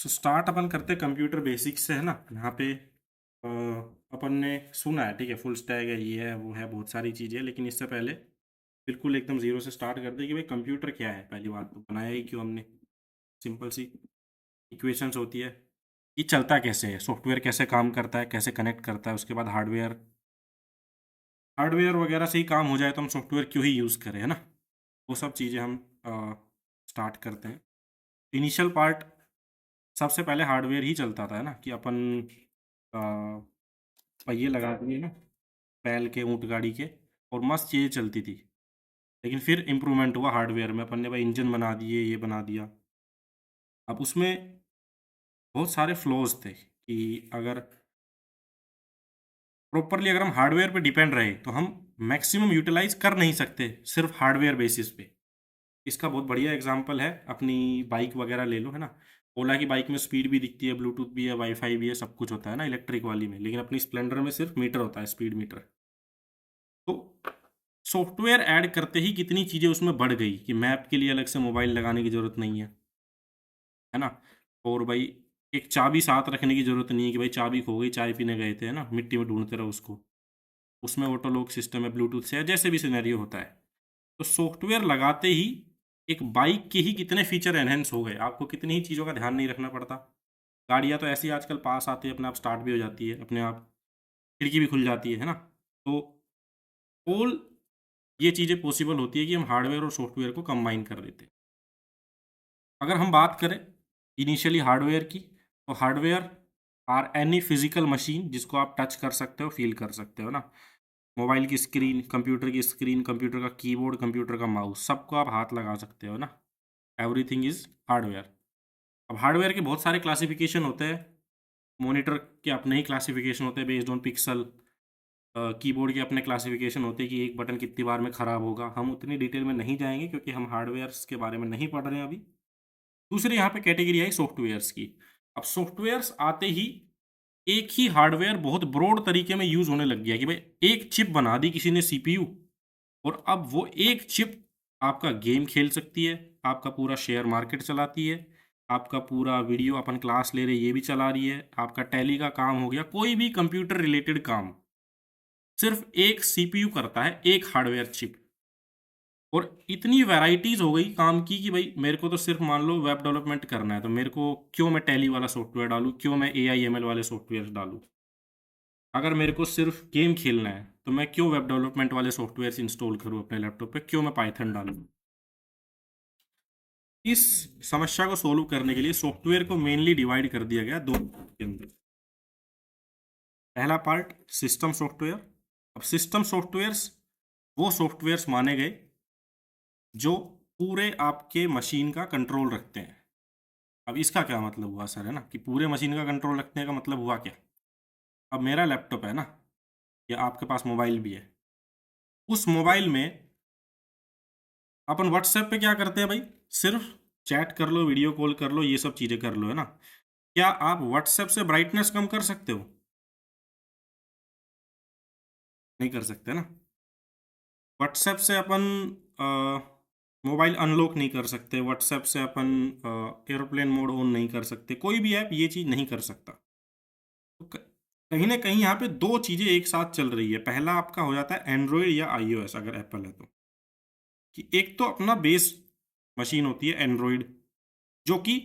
Start अपन करते computer basics से, है ना। यहाँ पे अपन ने सुना है, ठीक है, फुल स्टैक है, ये है, वो है, बहुत सारी चीज़ें, लेकिन इससे पहले बिल्कुल एकदम ज़ीरो से स्टार्ट करते कि भाई कंप्यूटर क्या है। पहली बात तो बनाया ही क्यों हमने। सिंपल सी इक्वेशंस होती है, ये चलता कैसे है, सॉफ्टवेयर कैसे काम करता है, कैसे कनेक्ट करता है, उसके बाद हार्डवेयर हार्डवेयर वगैरह से ही काम हो जाए तो हम सॉफ्टवेयर क्यों ही यूज़ करें, है ना। वो सब चीज़ें हम स्टार्ट करते हैं। इनिशियल पार्ट सबसे पहले हार्डवेयर ही चलता था, है ना, कि अपन अ, पहिए लगा दिए ना, बैल के, ऊँट गाड़ी के, और मस्त चीज़ें चलती थी। लेकिन फिर इम्प्रूवमेंट हुआ हार्डवेयर में, अपन ने भाई इंजन बना दिए, ये बना दिया। अब उसमें बहुत सारे फ्लॉज थे कि अगर प्रॉपरली अगर हम हार्डवेयर पे डिपेंड रहे तो हम मैक्सिमम यूटिलाइज कर नहीं सकते सिर्फ हार्डवेयर बेसिस पे। इसका बहुत बढ़िया एग्जांपल है, अपनी बाइक वगैरह ले लो, है ना। ओला की बाइक में स्पीड भी दिखती है, ब्लूटूथ भी है, वाईफाई भी है, सब कुछ होता है ना इलेक्ट्रिक वाली में, लेकिन अपनी स्प्लेंडर में सिर्फ मीटर होता है, स्पीड मीटर। तो सॉफ्टवेयर ऐड करते ही कितनी चीज़ें उसमें बढ़ गई कि मैप के लिए अलग से मोबाइल लगाने की ज़रूरत नहीं है ना। और भाई एक चाबी साथ रखने की ज़रूरत नहीं है कि भाई चाबी खो गई, चाय पीने गए थे, है ना, मिट्टी में ढूंढते रहो उसको। उसमें ऑटो लॉक सिस्टम है, ब्लूटूथ से है, जैसे भी सिनेरियो होता है। तो सॉफ्टवेयर लगाते ही एक बाइक के ही कितने फीचर एनहेंस हो गए, आपको कितनी ही चीज़ों का ध्यान नहीं रखना पड़ता। गाड़ियाँ तो ऐसी आजकल पास आती है, अपने आप स्टार्ट भी हो जाती है, अपने आप खिड़की भी खुल जाती है ना। तो ऑल ये चीज़ें पॉसिबल होती है कि हम हार्डवेयर और सॉफ्टवेयर को कंबाइन कर देते हैं। अगर हम बात करें इनिशियली हार्डवेयर की, तो hardware are any physical machine जिसको आप टच कर सकते हो, फील कर सकते हो ना। मोबाइल की स्क्रीन, कंप्यूटर की स्क्रीन, कंप्यूटर का कीबोर्ड, कंप्यूटर का माउस, सबको आप हाथ लगा सकते हो ना। Everything is hardware. अब हार्डवेयर के बहुत सारे क्लासिफिकेशन होते हैं। मॉनिटर के अपने ही क्लासिफिकेशन होते हैं बेस्ड ऑन पिक्सल। कीबोर्ड के अपने क्लासिफिकेशन होते हैं कि एक बटन कितनी बार में ख़राब होगा। हम उतनी डिटेल में नहीं जाएंगे क्योंकि हम हार्डवेयर्स के बारे में नहीं पढ़ रहे हैं अभी। दूसरी यहाँ पे कैटेगरी आई सॉफ्टवेयर्स की। अब सॉफ्टवेयर्स आते ही एक ही हार्डवेयर बहुत ब्रॉड तरीके में यूज़ होने लग गया कि भाई एक चिप बना दी किसी ने, सीपीयू, और अब वो एक चिप आपका गेम खेल सकती है, आपका पूरा शेयर मार्केट चलाती है, आपका पूरा वीडियो अपन क्लास ले रहे ये भी चला रही है, आपका टैली का काम हो गया, कोई भी कंप्यूटर रिलेटेड काम सिर्फ एक सीपीयू करता है, एक हार्डवेयर चिप। और इतनी वैराइटीज हो गई काम की कि भाई मेरे को तो सिर्फ मान लो वेब डेवलपमेंट करना है, तो मेरे को क्यों मैं टैली वाला सॉफ्टवेयर डालूं, क्यों मैं AIML वाले सॉफ्टवेयर डालूं। अगर मेरे को सिर्फ गेम खेलना है तो मैं क्यों वेब डेवलपमेंट वाले सॉफ्टवेयर इंस्टॉल करूं अपने लैपटॉप पे, क्यों मैं पाइथन डालूं। इस समस्या को सोल्व करने के लिए सॉफ्टवेयर को मेनली डिवाइड कर दिया गया दो के अंदर। पहला पार्ट सिस्टम सॉफ्टवेयर। अब सिस्टम सॉफ्टवेयर्स वो सॉफ्टवेयर्स माने गए जो पूरे आपके मशीन का कंट्रोल रखते हैं। अब इसका क्या मतलब हुआ सर, है ना, कि पूरे मशीन का कंट्रोल रखने का मतलब हुआ क्या। अब मेरा लैपटॉप है ना, या आपके पास मोबाइल भी है, उस मोबाइल में अपन व्हाट्सएप पे क्या करते हैं भाई, सिर्फ चैट कर लो, वीडियो कॉल कर लो, ये सब चीज़ें कर लो, है ना। क्या आप व्हाट्सएप से ब्राइटनेस कम कर सकते हो? नहीं कर सकते ना। व्हाट्सएप से अपन मोबाइल अनलॉक नहीं कर सकते, व्हाट्सएप से अपन एरोप्लेन मोड ऑन नहीं कर सकते, कोई भी ऐप ये चीज़ नहीं कर सकता। तो कहीं ना कहीं यहाँ पे दो चीज़ें एक साथ चल रही है। पहला आपका हो जाता है एंड्रॉयड या iOS अगर एप्पल है तो, कि एक तो अपना बेस मशीन होती है एंड्रॉयड, जो कि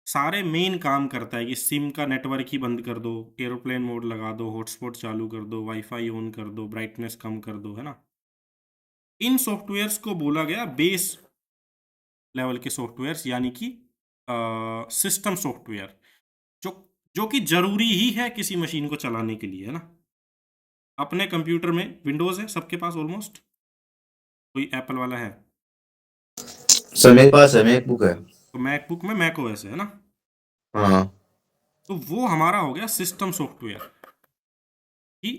सारे मेन काम करता है कि सिम का नेटवर्क ही बंद कर दो, एरोप्लेन मोड लगा दो, हॉटस्पॉट चालू कर दो, वाईफाई ऑन कर दो, ब्राइटनेस कम कर दो, है ना। इन सॉफ्टवेयर्स को बोला गया बेस लेवल के सॉफ्टवेयर्स, यानी कि सिस्टम सॉफ्टवेयर, जो जो कि जरूरी ही है किसी मशीन को चलाने के लिए, है ना। अपने कंप्यूटर में विंडोज है सबके पास ऑलमोस्ट, कोई एप्पल वाला है सर मेरे पास है, मैकबुक है। तो मैकबुक में मैक ओएस है ना। हाँ। तो वो हमारा हो गया सिस्टम सॉफ्टवेयर, कि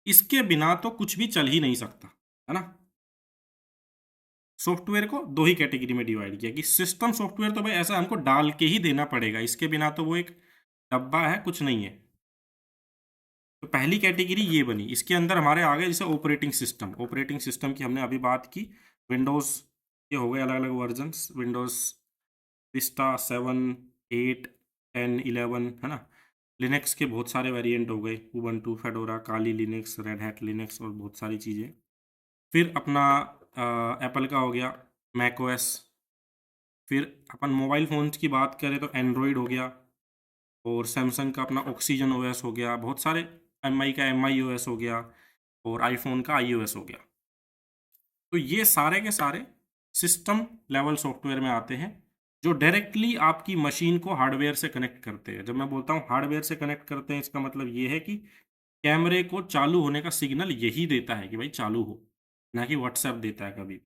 इसके बिना तो कुछ भी चल ही नहीं सकता, है ना। सॉफ्टवेयर को दो ही कैटेगरी में डिवाइड किया कि सिस्टम सॉफ्टवेयर तो भाई ऐसा हमको डाल के ही देना पड़ेगा, इसके बिना तो वो एक डब्बा है, कुछ नहीं है। तो पहली कैटेगरी ये बनी। इसके अंदर हमारे आ गए जैसे ऑपरेटिंग सिस्टम। ऑपरेटिंग सिस्टम की हमने अभी बात की, विंडोज़ के हो गए अलग अलग वर्जन्स, विंडोज़ विस्टा 7, 8, 10, 11, है ना। लिनक्स के बहुत सारे वेरिएंट हो गए, उबंटू, फेडोरा, काली लिनक्स, रेड हैट लिनक्स और बहुत सारी चीज़ें। फिर अपना एप्पल का हो गया मैक ओएस। फिर अपन मोबाइल फ़ोन्स की बात करें तो एंड्रॉयड हो गया, और सैमसंग का अपना ऑक्सीजन ओएस हो गया, बहुत सारे, एमआई का एमआई ओएस हो गया, और आईफोन का आईओएस हो गया। तो ये सारे के सारे सिस्टम लेवल सॉफ्टवेयर में आते हैं, जो डायरेक्टली आपकी मशीन को हार्डवेयर से कनेक्ट करते हैं। जब मैं बोलता हूँ हार्डवेयर से कनेक्ट करते हैं, इसका मतलब ये है कि कैमरे को चालू होने का सिग्नल यही देता है कि भाई चालू हो, ना कि व्हाट्सएप देता है कभी।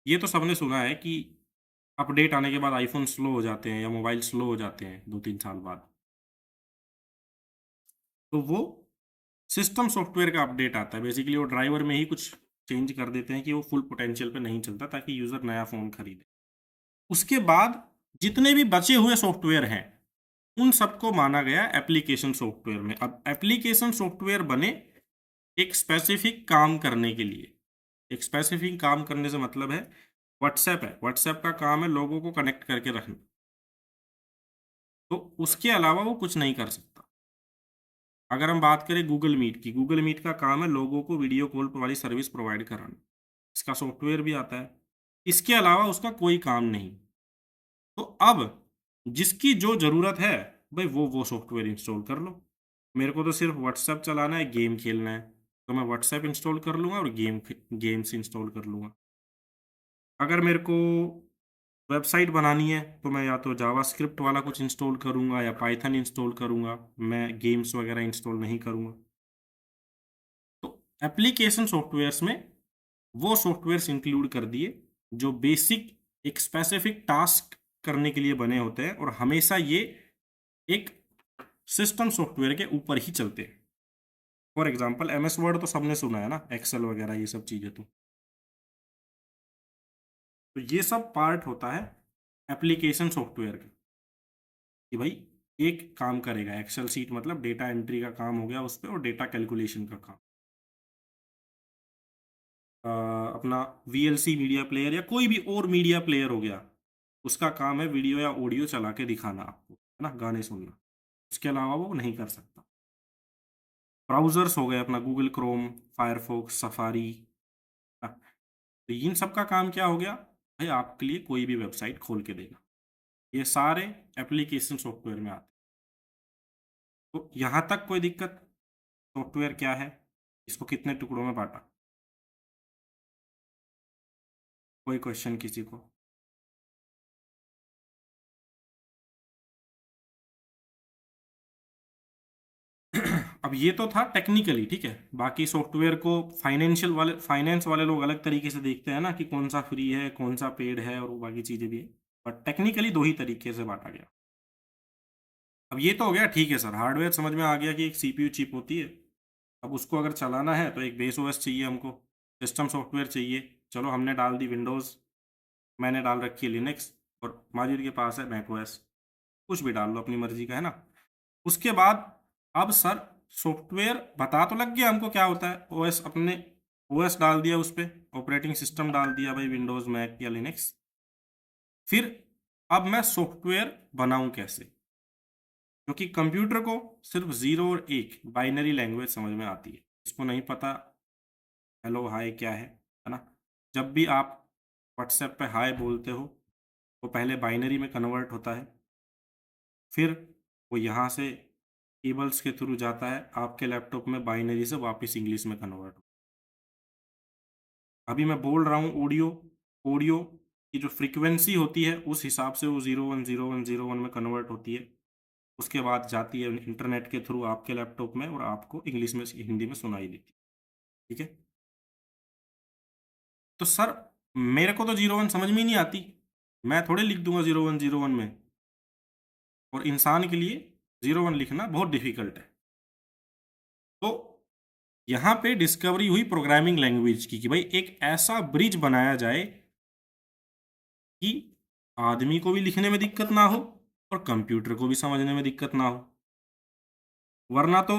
ये तो सबने सुना है कि अपडेट आने के बाद आईफोन स्लो हो जाते हैं या मोबाइल स्लो हो जाते हैं 2-3 साल बाद। तो वो सिस्टम सॉफ्टवेयर का अपडेट आता है, बेसिकली वो ड्राइवर में ही कुछ चेंज कर देते हैं कि वो फुल पोटेंशियल पे नहीं चलता, ताकि यूज़र नया फ़ोन खरीदे। उसके बाद जितने भी बचे हुए सॉफ्टवेयर हैं, उन सबको माना गया एप्लीकेशन सॉफ्टवेयर में। अब एप्लीकेशन सॉफ्टवेयर बने एक स्पेसिफिक काम करने के लिए। एक स्पेसिफिक काम करने से मतलब है, व्हाट्सएप है, व्हाट्सएप का काम है लोगों को कनेक्ट करके रखना, तो उसके अलावा वो कुछ नहीं कर सकता। अगर हम बात करें गूगल मीट की, गूगल मीट का काम है लोगों को वीडियो कॉल वाली सर्विस प्रोवाइड कराना, इसका सॉफ्टवेयर भी आता है। इसके अलावा उसका कोई काम नहीं। तो अब जिसकी जो ज़रूरत है, भाई वो सॉफ्टवेयर इंस्टॉल कर लो। मेरे को तो सिर्फ व्हाट्सएप चलाना है, गेम खेलना है, तो मैं व्हाट्सएप इंस्टॉल कर लूँगा और गेम्स इंस्टॉल कर लूँगा। अगर मेरे को वेबसाइट बनानी है, तो मैं या तो जावास्क्रिप्ट वाला कुछ इंस्टॉल करूँगा या पाइथन इंस्टॉल करूँगा, मैं गेम्स वगैरह इंस्टॉल नहीं करूँगा। तो एप्लीकेशन सॉफ्टवेयर्स में वो सॉफ्टवेयर्स इंक्लूड कर दिए जो बेसिक एक स्पेसिफिक टास्क करने के लिए बने होते हैं, और हमेशा ये एक सिस्टम सॉफ्टवेयर के ऊपर ही चलते हैं। फॉर एग्जांपल एमएस वर्ड तो सबने सुना है ना, एक्सेल वगैरह ये सब चीज़ें। तो ये सब पार्ट होता है एप्लीकेशन सॉफ्टवेयर का, कि भाई एक काम करेगा। एक्सेल सीट मतलब डेटा एंट्री का काम हो गया उस पर, और डेटा कैलकुलेशन का काम। अपना वीएलसी मीडिया प्लेयर या कोई भी और मीडिया प्लेयर हो गया, उसका काम है वीडियो या ऑडियो चला के दिखाना आपको, है ना, गाने सुनना। उसके अलावा वो नहीं कर सकता। ब्राउजर्स हो गए अपना गूगल क्रोम, फायरफॉक्स, सफारी। तो इन सब का काम क्या हो गया, भाई आपके लिए कोई भी वेबसाइट खोल के देना। ये सारे एप्लीकेशन सॉफ्टवेयर में आते हैं। तो यहाँ तक कोई दिक्कत? सॉफ्टवेयर क्या है, इसको कितने टुकड़ों में बांटा? कोई क्वेश्चन किसी को? अब ये तो था टेक्निकली, ठीक है। बाकी सॉफ्टवेयर को फाइनेंस वाले लोग अलग तरीके से देखते हैं ना, कि कौन सा फ्री है, कौन सा पेड है, और वो बाकी चीज़ें भी है। बट टेक्निकली दो ही तरीके से बांटा गया। अब ये तो हो गया, ठीक है सर, हार्डवेयर समझ में आ गया कि एक सीपीयू चिप होती है। अब उसको अगर चलाना है तो एक बेस ओएस चाहिए हमको, सिस्टम सॉफ्टवेयर चाहिए। चलो हमने डाल दी विंडोज़, मैंने डाल रखी है लिनक्स, और माजिद के पास है मैक ओएस। कुछ भी डाल लो अपनी मर्जी का, है ना। उसके बाद अब सर सॉफ्टवेयर बता तो लग गया हमको क्या होता है। ओएस, अपने ओएस डाल दिया, उस पर ऑपरेटिंग सिस्टम डाल दिया, भाई विंडोज़, मैक या लिनक्स। फिर अब मैं सॉफ्टवेयर बनाऊं कैसे? क्योंकि कंप्यूटर को सिर्फ 0 और 1 बाइनरी लैंग्वेज समझ में आती है, इसको नहीं पता हेलो हाय क्या है ना। जब भी आप व्हाट्सएप पे हाय बोलते हो, वो पहले बाइनरी में कन्वर्ट होता है, फिर वो यहाँ से केबल्स के थ्रू जाता है आपके लैपटॉप में, बाइनरी से वापस इंग्लिश में कन्वर्ट। अभी मैं बोल रहा हूँ ऑडियो, ऑडियो की जो फ्रीक्वेंसी होती है उस हिसाब से वो 010101 में कन्वर्ट होती है। उसके बाद जाती है इंटरनेट के थ्रू आपके लैपटॉप में, और आपको इंग्लिश में, हिंदी में सुनाई देती है, ठीक है। तो सर मेरे को तो 01 समझ में ही नहीं आती, मैं थोड़े लिख दूंगा 0101 में, और इंसान के लिए 01 लिखना बहुत डिफिकल्ट है। तो यहाँ पे डिस्कवरी हुई प्रोग्रामिंग लैंग्वेज की, कि भाई एक ऐसा ब्रिज बनाया जाए कि आदमी को भी लिखने में दिक्कत ना हो, और कंप्यूटर को भी समझने में दिक्कत ना हो। वरना तो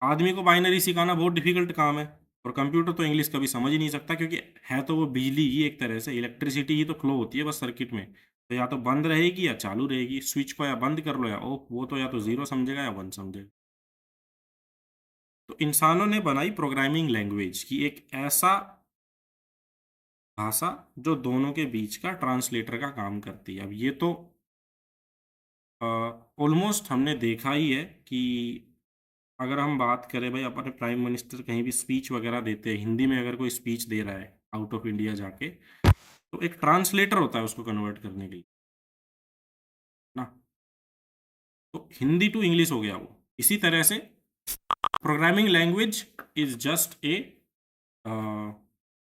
आदमी को बाइनरी सिखाना बहुत डिफिकल्ट काम है, और कंप्यूटर तो इंग्लिश कभी समझ ही नहीं सकता, क्योंकि है तो वो बिजली ही, एक तरह से इलेक्ट्रिसिटी ही तो फ्लो होती है बस सर्किट में। तो या तो बंद रहेगी या चालू रहेगी, स्विच को या बंद कर लो या ऑफ, वो तो या तो जीरो समझेगा या वन समझेगा। तो इंसानों ने बनाई प्रोग्रामिंग लैंग्वेज की एक ऐसा भाषा जो दोनों के बीच का ट्रांसलेटर का काम करती है। अब ये तो ऑलमोस्ट हमने देखा ही है कि अगर हम बात करें भाई, अपने प्राइम मिनिस्टर कहीं भी स्पीच वगैरह देते हैं, हिंदी में अगर कोई स्पीच दे रहा है आउट ऑफ इंडिया जाके, तो एक ट्रांसलेटर होता है उसको कन्वर्ट करने के लिए ना। तो हिंदी टू इंग्लिश हो गया वो। इसी तरह से programming language is just a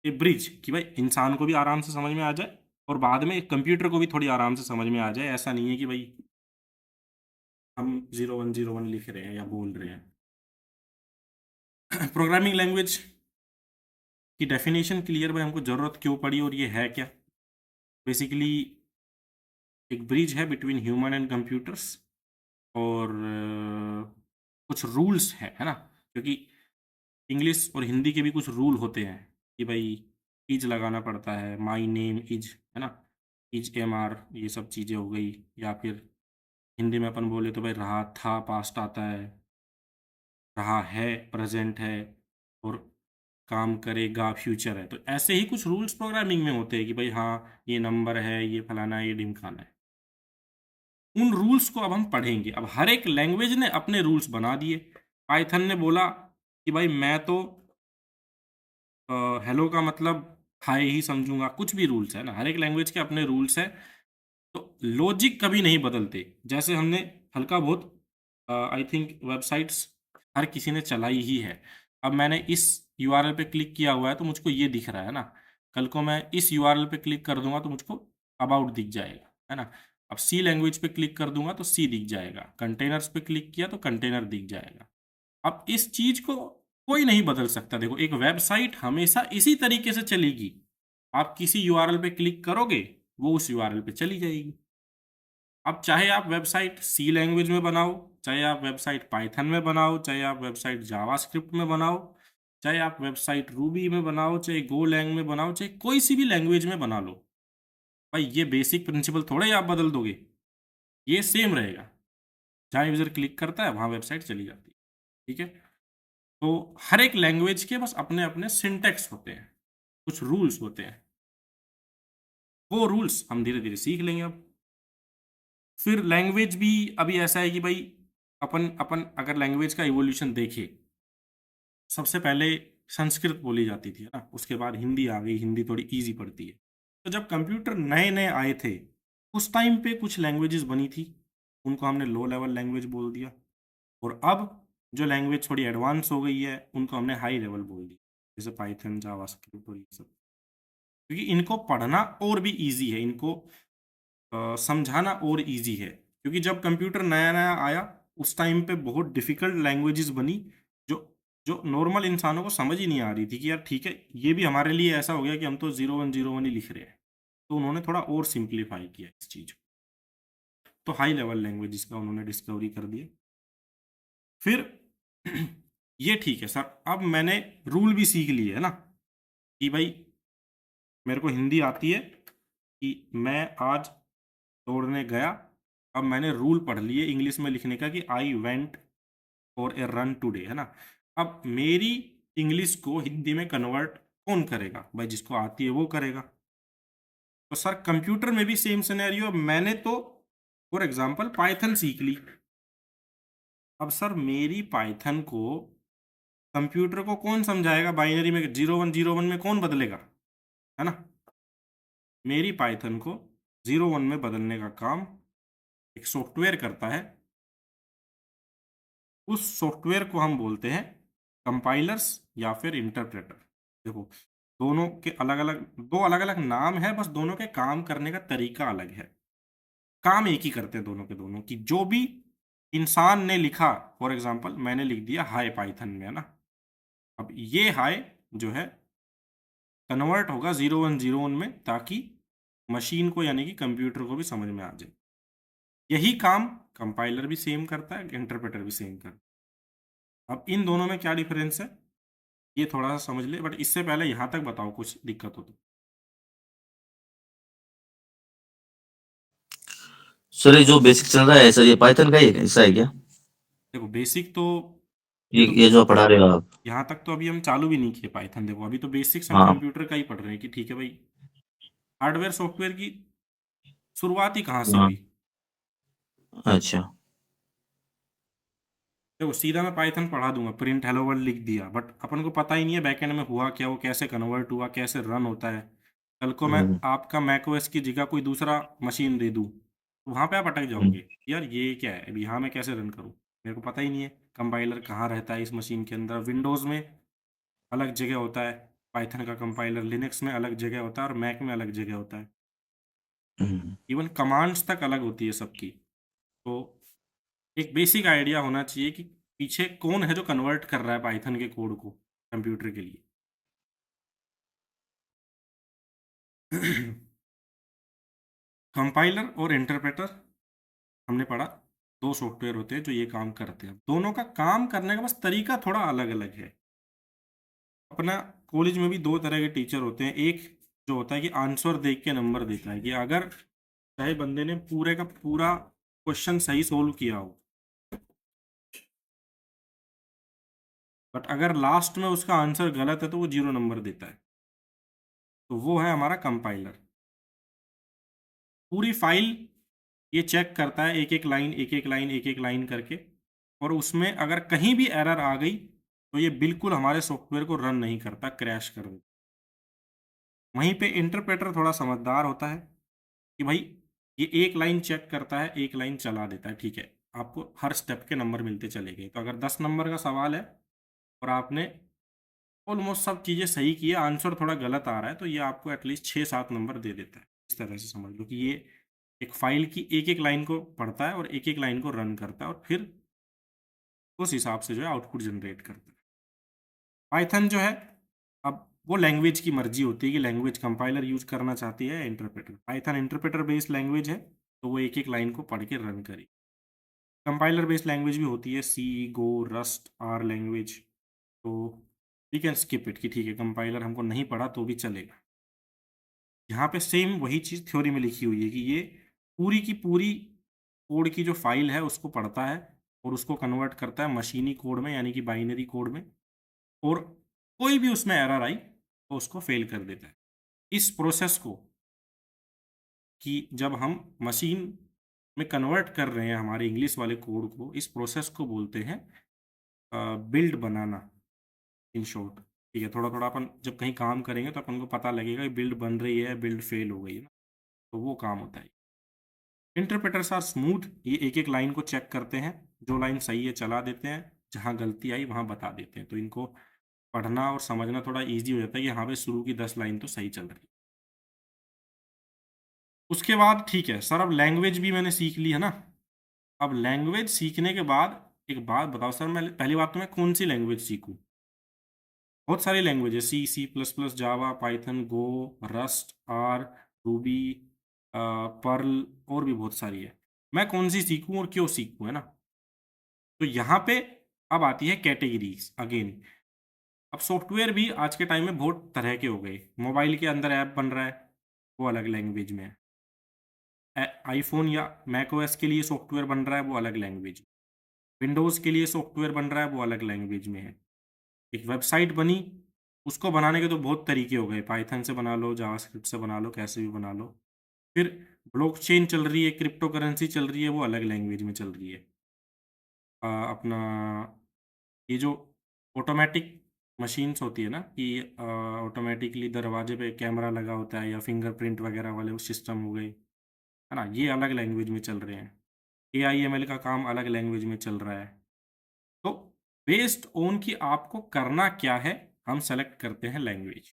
bridge, कि भाई इंसान को भी आराम से समझ में आ जाए और बाद में कंप्यूटर को भी थोड़ी आराम से समझ में आ जाए। ऐसा नहीं है कि भाई हम 0101 लिख रहे हैं या बोल रहे हैं। प्रोग्रामिंग लैंग्वेज की डेफिनेशन क्लियर भाई, हमको ज़रूरत क्यों पड़ी और ये है क्या। बेसिकली एक ब्रिज है बिटवीन ह्यूमन एंड कंप्यूटर्स, और कुछ रूल्स है ना, क्योंकि इंग्लिश और हिंदी के भी कुछ रूल होते हैं कि भाई इज लगाना पड़ता है, माई नेम इज, है ना, इज एम आर, ये सब चीज़ें हो गई। या फिर हिंदी में अपन बोले तो भाई रहा था पास्ट आता है, रहा है प्रेजेंट है, और काम करेगा फ्यूचर है। तो ऐसे ही कुछ रूल्स प्रोग्रामिंग में होते हैं कि भाई हाँ ये नंबर है, ये फलाना है, ये ढिमकाना है। उन रूल्स को अब हम पढ़ेंगे। अब हर एक लैंग्वेज ने अपने रूल्स बना दिए। पाइथन ने बोला कि भाई मैं तो हेलो का मतलब हाय ही समझूंगा। कुछ भी रूल्स है ना, हर एक लैंग्वेज के अपने रूल्स है। तो लॉजिक कभी नहीं बदलते। जैसे हमने हल्का बहुत आई थिंक वेबसाइट्स हर किसी ने चलाई ही है। अब मैंने इस यूआरएल पे क्लिक किया हुआ है तो मुझको ये दिख रहा है ना, कल को मैं इस यूआरएल पे क्लिक कर दूंगा तो मुझको अबाउट दिख जाएगा, है ना। अब सी लैंग्वेज पे क्लिक कर दूंगा तो सी दिख जाएगा, कंटेनर्स पे क्लिक किया तो कंटेनर दिख जाएगा। अब इस चीज को कोई नहीं बदल सकता। देखो, एक वेबसाइट हमेशा इसी तरीके से चलेगी। आप किसी यूआरएल पे क्लिक करोगे, वो उस यूआरएल पे चली जाएगी। अब चाहे आप वेबसाइट सी लैंग्वेज में बनाओ, चाहे आप वेबसाइट पाइथन में बनाओ, चाहे आप वेबसाइट जावास्क्रिप्ट में बनाओ, चाहे आप वेबसाइट रूबी में बनाओ, चाहे गो लैंग में बनाओ, चाहे कोई सी भी लैंग्वेज में बना लो, भाई ये बेसिक प्रिंसिपल थोड़े ही आप बदल दोगे। ये सेम रहेगा। जहाँ यूजर क्लिक करता है वहां वेबसाइट चली जाती है। ठीक है। तो हर एक लैंग्वेज के बस अपने अपने सिंटेक्स होते हैं, कुछ रूल्स होते हैं। वो रूल्स हम धीरे धीरे सीख लेंगे। अब फिर लैंग्वेज भी अभी ऐसा है कि भाई अपन अपन अगर लैंग्वेज का इवोल्यूशन देखे, सबसे पहले संस्कृत बोली जाती थी, है ना, उसके बाद हिंदी आ गई। हिंदी थोड़ी इजी पड़ती है। तो जब कंप्यूटर नए नए आए थे, उस टाइम पे कुछ लैंग्वेजेस बनी थी, उनको हमने लो लेवल लैंग्वेज बोल दिया। और अब जो लैंग्वेज थोड़ी एडवांस हो गई है, उनको हमने हाई लेवल बोल दिया, जैसे पाइथन, जावास्क्रिप्ट और ये सब। क्योंकि इनको पढ़ना और भी इजी है, इनको समझाना और इजी है। क्योंकि जब कंप्यूटर नया नया आया, उस टाइम पे बहुत डिफिकल्ट लैंग्वेजेस बनी, जो जो नॉर्मल इंसानों को समझ ही नहीं आ रही थी कि यार ठीक है, ये भी हमारे लिए ऐसा हो गया कि हम तो 0101 ही लिख रहे हैं। तो उन्होंने थोड़ा और सिंप्लीफाई किया इस चीज को। तो हाई लेवल लैंग्वेजेस का उन्होंने डिस्कवरी कर दिया। फिर ये ठीक है सर, अब मैंने रूल भी सीख लिए है ना, कि भाई मेरे को हिंदी आती है कि मैं आज दौड़ने गया। अब मैंने रूल पढ़ लिए इंग्लिश में लिखने का कि I went for a run today, है ना। अब मेरी इंग्लिश को हिंदी में कन्वर्ट कौन करेगा भाई, जिसको आती है वो करेगा। तो सर कंप्यूटर में भी सेम सिनेरियो। मैंने तो फॉर एग्जांपल पाइथन सीख ली। अब सर मेरी पाइथन को कंप्यूटर को कौन समझाएगा, बाइनरी में 0101 में कौन बदलेगा, है ना। मेरी पाइथन को 01 में बदलने का काम एक सॉफ्टवेयर करता है। उस सॉफ्टवेयर को हम बोलते हैं कंपाइलर्स या फिर इंटरप्रेटर। देखो, दोनों के अलग अलग, दो अलग अलग नाम है, बस दोनों के काम करने का तरीका अलग है। काम एक ही करते हैं दोनों के दोनों, की जो भी इंसान ने लिखा, फॉर एग्जांपल मैंने लिख दिया हाय पाइथन में, है ना। अब ये हाय जो है कन्वर्ट होगा 0101 में, ताकि मशीन को यानी कि कंप्यूटर को भी समझ में आ जाए। यही काम कंपाइलर भी सेम करता है, इंटरप्रेटर भी सेम करता है। अब इन दोनों में क्या डिफरेंस है, ये थोड़ा सा समझ ले, बट इससे पहले यहाँ तक बताओ कुछ दिक्कत हो तो। सर ये जो बेसिक चल रहा है सर, ये पाइथन का ही ऐसा है क्या? देखो बेसिक तो, ये ये तो ये जो पढ़ा रहे हो आप? यहाँ तक तो अभी हम चालू भी नहीं किए पाइथन। देखो अभी तो बेसिक्स हम हाँ। कंप्यूटर का ही पढ़ रहे हैं कि ठीक है भाई, हार्डवेयर सॉफ्टवेयर की शुरुआत ही कहाँ से हाँ। हुई। अच्छा। देखो सीधा मैं पाइथन पढ़ा दूंगा, प्रिंट हेलो वर्ल्ड लिख दिया, बट अपन को पता ही नहीं है बैकएंड में हुआ क्या, वो कैसे कन्वर्ट हुआ, कैसे रन होता है। कल को मैं हम्म। आपका मैकओएस की जगह कोई दूसरा मशीन दे दूँ, तो वहाँ पे आप अटक हम्म। जाओगे, यार ये क्या है, अब यहाँ मैं कैसे रन करूँ, मेरे को पता ही नहीं है कंपाइलर कहाँ रहता है इस मशीन के अंदर। विंडोज़ में अलग जगह होता है पाइथन का कंपाइलर, लिनक्स में अलग जगह होता है और मैक में अलग जगह होता है। हम्म। इवन कमांड्स तक अलग होती है सबकी। तो एक बेसिक आइडिया होना चाहिए कि पीछे कौन है जो कन्वर्ट कर रहा है पाइथन के कोड को कंप्यूटर के लिए। कंपाइलर और इंटरप्रेटर हमने पढ़ा, दो सॉफ्टवेयर होते हैं जो ये काम करते हैं। दोनों का काम करने का बस तरीका थोड़ा अलग अलग है। अपना कॉलेज में भी दो तरह के टीचर होते हैं। एक जो होता है कि आंसर देख के नंबर देता है, कि अगर चाहे बंदे ने पूरे का पूरा क्वेश्चन सही सोल्व किया हो, बट अगर लास्ट में उसका आंसर गलत है तो वो 0 नंबर देता है। तो वो है हमारा कंपाइलर। पूरी फाइल ये चेक करता है, एक एक लाइन एक एक लाइन एक एक लाइन करके, और उसमें अगर कहीं भी एरर आ गई तो ये बिल्कुल हमारे सॉफ्टवेयर को रन नहीं करता, क्रैश कर देता। वहीं पे इंटरप्रेटर थोड़ा समझदार होता है कि भाई ये एक लाइन चेक करता है, एक लाइन चला देता है, ठीक है, आपको हर स्टेप के नंबर मिलते चले गए। तो अगर 10 नंबर का सवाल है और आपने ऑलमोस्ट सब चीज़ें सही की है, आंसर थोड़ा गलत आ रहा है, तो ये आपको एटलीस्ट 6-7 नंबर दे देता है। इस तरह से समझ लो कि ये एक फाइल की एक एक लाइन को पढ़ता है और एक एक लाइन को रन करता है, और फिर उस हिसाब से जो है आउटपुट जनरेट करता है। पाइथन जो है, अब वो लैंग्वेज की मर्जी होती है कि लैंग्वेज कंपाइलर यूज करना चाहती है interpreter. Python interpreter based language है, तो वो एक एक लाइन को पढ़ के रन करे। कंपाइलर बेस्ड लैंग्वेज भी होती है, सी, गो, रस्ट, आर लैंग्वेज। तो वी कैन स्किप इट कि ठीक है कंपाइलर हमको नहीं पढ़ा तो भी चलेगा। यहाँ पे सेम वही चीज़ थ्योरी में लिखी हुई है कि ये पूरी की पूरी कोड की जो फाइल है उसको पढ़ता है और उसको कन्वर्ट करता है मशीनी कोड में, यानी कि बाइनरी कोड में, और कोई भी उसमें एरर आई तो उसको फेल कर देता है। इस प्रोसेस को, कि जब हम मशीन में कन्वर्ट कर रहे हैं हमारे इंग्लिश वाले कोड को, इस प्रोसेस को बोलते हैं बिल्ड बनाना, इन शॉर्ट। ठीक है, थोड़ा थोड़ा अपन जब कहीं काम करेंगे तो अपन को पता लगेगा कि बिल्ड बन रही है, बिल्ड फेल हो गई है ना, तो वो काम होता है। इंटरप्रेटर्स आर स्मूथ, ये एक एक लाइन को चेक करते हैं, जो लाइन सही है चला देते हैं, जहाँ गलती आई वहाँ बता देते हैं, तो इनको पढ़ना और समझना थोड़ा इजी हो जाता है कि हाँ भाई शुरू की 10 लाइन तो सही चल रही है। उसके बाद ठीक है सर, अब लैंग्वेज भी मैंने सीख ली है ना। अब लैंग्वेज सीखने के बाद एक बात बताओ सर, मैं पहली बात तो मैं कौन सी लैंग्वेज सीखूं। बहुत सारी लैंग्वेज है, C, C plus plus, Java, Python, Go, Rust, R, Ruby, Perl, और भी बहुत सारी है। मैं कौन सी सीखूं और क्यों सीखूं, है ना। तो यहाँ पे अब आती है कैटेगरीज अगेन। अब सॉफ्टवेयर भी आज के टाइम में बहुत तरह के हो गए। मोबाइल के अंदर ऐप बन रहा है, वो अलग लैंग्वेज में है। आईफोन या मैक ओएस के लिए सॉफ्टवेयर बन रहा है, वो अलग लैंग्वेज। विंडोज़ के लिए सॉफ्टवेयर बन रहा है, वो अलग लैंग्वेज में है। एक वेबसाइट बनी, उसको बनाने के तो बहुत तरीके हो गए, पाइथन से बना लो, जावास्क्रिप्ट से बना लो, कैसे भी बना लो। फिर ब्लॉकचेन चल रही है, क्रिप्टो करेंसी चल रही है, वो अलग लैंग्वेज में चल रही है। अपना ये जो ऑटोमेटिक मशीन्स होती है ना, कि ऑटोमेटिकली दरवाजे पे कैमरा लगा होता है या फिंगरप्रिंट वगैरह वाले वो सिस्टम हो गए, है ना, ये अलग लैंग्वेज में चल रहे हैं। AIML का काम अलग लैंग्वेज में चल रहा है। तो बेस्ड ऑन कि आपको करना क्या है, हम सेलेक्ट करते हैं लैंग्वेज।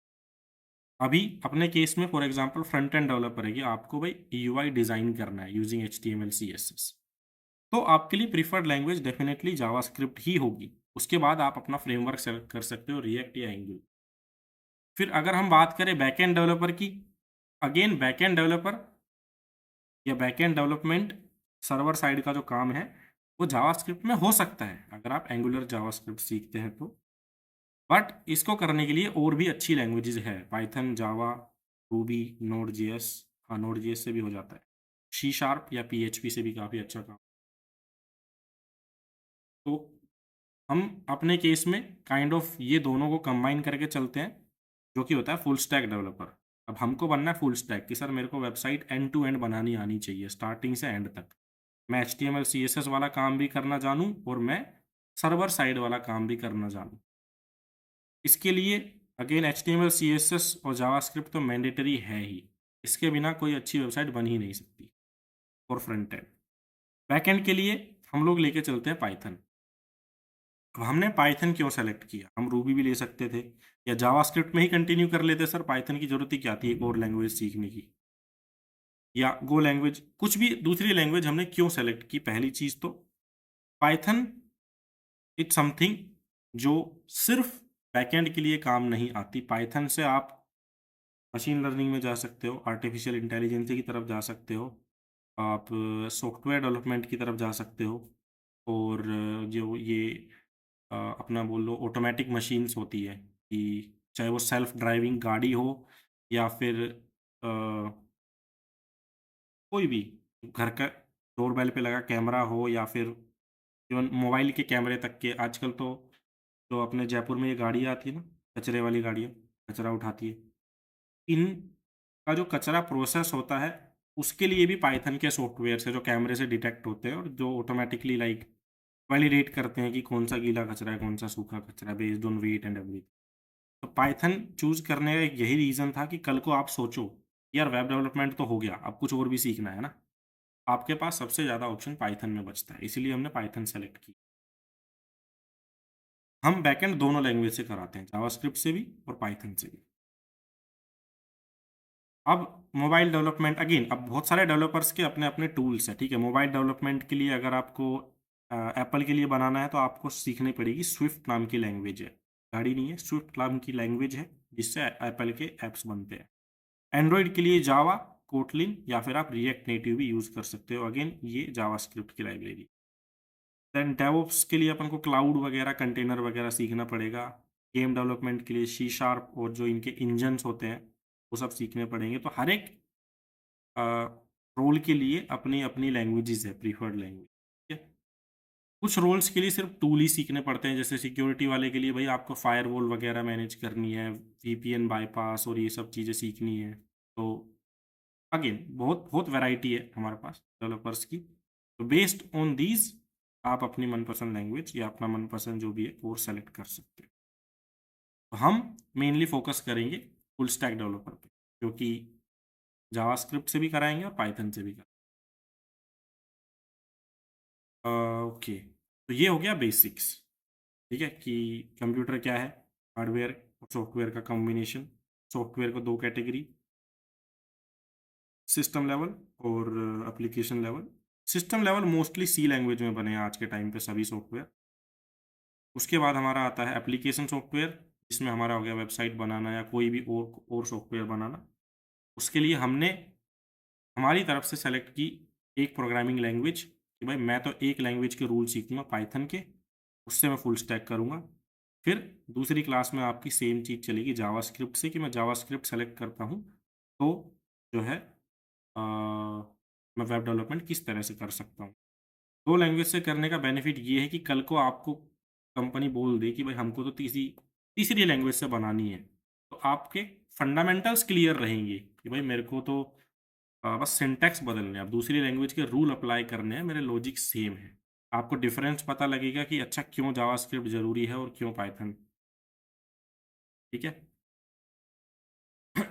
अभी अपने केस में for example front end developer है कि आपको भाई UI डिज़ाइन करना है यूजिंग HTML CSS, तो आपके लिए प्रीफर्ड लैंग्वेज डेफिनेटली जावास्क्रिप्ट ही होगी। उसके बाद आप अपना फ्रेमवर्क सेलेक्ट कर सकते हो, रिएक्ट या एंगुलर। फिर अगर हम बात करें बैकएंड डेवलपर की, अगेन बैकएंड डेवलपर या बैकएंड डेवलपमेंट सर्वर साइड का जो काम है वो जावास्क्रिप्ट में हो सकता है, अगर आप एंगुलर जावास्क्रिप्ट सीखते हैं तो। बट इसको करने के लिए और भी अच्छी लैंग्वेजेस है, पाइथन, जावा, रूबी, नोड जेएस। हाँ, नोड जेएस से भी हो जाता है, सी शार्प या पीएचपी से भी काफ़ी अच्छा काम। तो हम अपने केस में काइंड ऑफ ये दोनों को कंबाइन करके चलते हैं, जो कि होता है फुल स्टैक डेवलपर। अब हमको बनना है फुल स्टैक कि सर मेरे को वेबसाइट एंड टू एंड बनानी आनी चाहिए, स्टार्टिंग से एंड तक। मैं HTML CSS वाला काम भी करना जानूँ और मैं सर्वर साइड वाला काम भी करना जानूँ। इसके लिए अगेन HTML CSS और जावास्क्रिप्ट तो मैंडेटरी है ही, इसके बिना कोई अच्छी वेबसाइट बन ही नहीं सकती। और फ्रंट एंड, बैक एंड के लिए हम लोग लेके चलते हैं पाइथन। अब हमने पाइथन क्यों सेलेक्ट किया? हम रूबी भी ले सकते थे या जावास्क्रिप्ट में ही कंटिन्यू कर लेते सर, पाइथन की जरूरत ही क्या थी एक और लैंग्वेज सीखने की, या गो लैंग्वेज, कुछ भी दूसरी लैंग्वेज हमने क्यों सेलेक्ट की? पहली चीज तो पाइथन इट्स समथिंग जो सिर्फ बैकएंड के लिए काम नहीं आती। पाइथन से आप मशीन लर्निंग में जा सकते हो, आर्टिफिशियल इंटेलिजेंस की तरफ जा सकते हो, आप सॉफ्टवेयर डेवलपमेंट की तरफ जा सकते हो, और जो ये अपना बोल लो ऑटोमेटिक मशीन्स होती है कि चाहे वो सेल्फ ड्राइविंग गाड़ी हो या फिर कोई भी घर का डोरबेल पे लगा कैमरा हो, या फिर इवन मोबाइल के कैमरे तक के। आजकल तो जो अपने जयपुर में ये गाड़ियाँ आती है ना, कचरे वाली गाड़ियाँ, कचरा उठाती है, इन का जो कचरा प्रोसेस होता है उसके लिए भी पाइथन के सॉफ्टवेयर से, जो कैमरे से डिटेक्ट होते हैं और जो ऑटोमेटिकली लाइक वैलिडेट करते हैं कि कौन सा गीला कचरा है, कौन सा सूखा कचरा है, based on weight and everything. तो पाइथन चूज करने का एक यही रीज़न था कि कल को आप सोचो यार वेब डेवलपमेंट तो हो गया, अब कुछ और भी सीखना है ना, आपके पास सबसे ज़्यादा ऑप्शन पाइथन में बचता है, इसीलिए हमने पाइथन सेलेक्ट की। हम बैकएंड दोनों लैंग्वेज से कराते हैं, जावास्क्रिप्ट से भी और पाइथन से भी। अब मोबाइल डेवलपमेंट अगेन, अब बहुत सारे डेवलपर्स के अपने अपने टूल्स हैं, ठीक है। मोबाइल डेवलपमेंट के लिए अगर आपको एप्पल के लिए बनाना है तो आपको सीखनी पड़ेगी स्विफ्ट नाम की लैंग्वेज है, गाड़ी नहीं है, स्विफ्ट नाम की लैंग्वेज है जिससे एप्पल के ऐप्स बनते हैं। एंड्रॉयड के लिए जावा, कोटलिन या फिर आप रिएक्ट नेटिव भी यूज़ कर सकते हो, अगेन ये जावास्क्रिप्ट की लाइब्रेरी। देन डेवऑप्स के लिए अपन को क्लाउड वगैरह, कंटेनर वगैरह सीखना पड़ेगा। गेम डेवलपमेंट के लिए सी शार्प और जो इनके इंजन्स होते हैं वो सब सीखने पड़ेंगे। तो हर एक रोल के लिए अपनी अपनी लैंग्वेजेस है, प्रीफर्ड लैंग्वेज, ठीक है। कुछ रोल्स के लिए सिर्फ टूल ही सीखने पड़ते हैं, जैसे सिक्योरिटी वाले के लिए भाई आपको फायरवॉल वगैरह मैनेज करनी है, VPN बाईपास और ये सब चीज़ें सीखनी है। तो अगेन बहुत बहुत वैरायटी है हमारे पास डेवलपर्स की। तो बेस्ड ऑन दीज आप अपनी मनपसंद लैंग्वेज या अपना मनपसंद जो भी है कोर्स सेलेक्ट कर सकते हैं। तो हम मेनली फोकस करेंगे फुल स्टैक डेवलपर पे, जो कि जावास्क्रिप्ट से भी कराएंगे और पाइथन से भी कराएंगे। ओके, तो ये हो गया बेसिक्स, ठीक है, कि कंप्यूटर क्या है, हार्डवेयर और सॉफ्टवेयर का कॉम्बिनेशन। सॉफ्टवेयर को दो कैटेगरी, सिस्टम लेवल और application level. System level mostly C language में बने हैं आज के टाइम पे सभी सॉफ्टवेयर। उसके बाद हमारा आता है एप्लीकेशन सॉफ्टवेयर, जिसमें हमारा हो गया वेबसाइट बनाना या कोई भी और सॉफ्टवेयर बनाना। उसके लिए हमने हमारी तरफ से सेलेक्ट की एक प्रोग्रामिंग लैंग्वेज कि भाई मैं तो एक लैंग्वेज के रूल सीखूंगा पाइथन के, उससे मैं फुल स्टैक करूंगा। फिर दूसरी क्लास में आपकी सेम चीज़ चलेगी जावास्क्रिप्ट से, कि मैं जावास्क्रिप्ट सेलेक्ट करता हूँ तो जो है मैं वेब डेवलपमेंट किस तरह से कर सकता हूँ। दो लैंग्वेज से करने का बेनिफिट ये है कि कल को आपको कंपनी बोल दे कि भाई हमको तो तीसरी तीसरी लैंग्वेज से बनानी है, तो आपके फंडामेंटल्स क्लियर रहेंगे कि भाई मेरे को तो बस सिंटैक्स बदलने हैं, अब दूसरी लैंग्वेज के रूल अप्लाई करने हैं, मेरे लॉजिक सेम है। आपको डिफरेंस पता लगेगा कि अच्छा क्यों जावास्क्रिप्ट जरूरी है और क्यों पाइथन, ठीक है।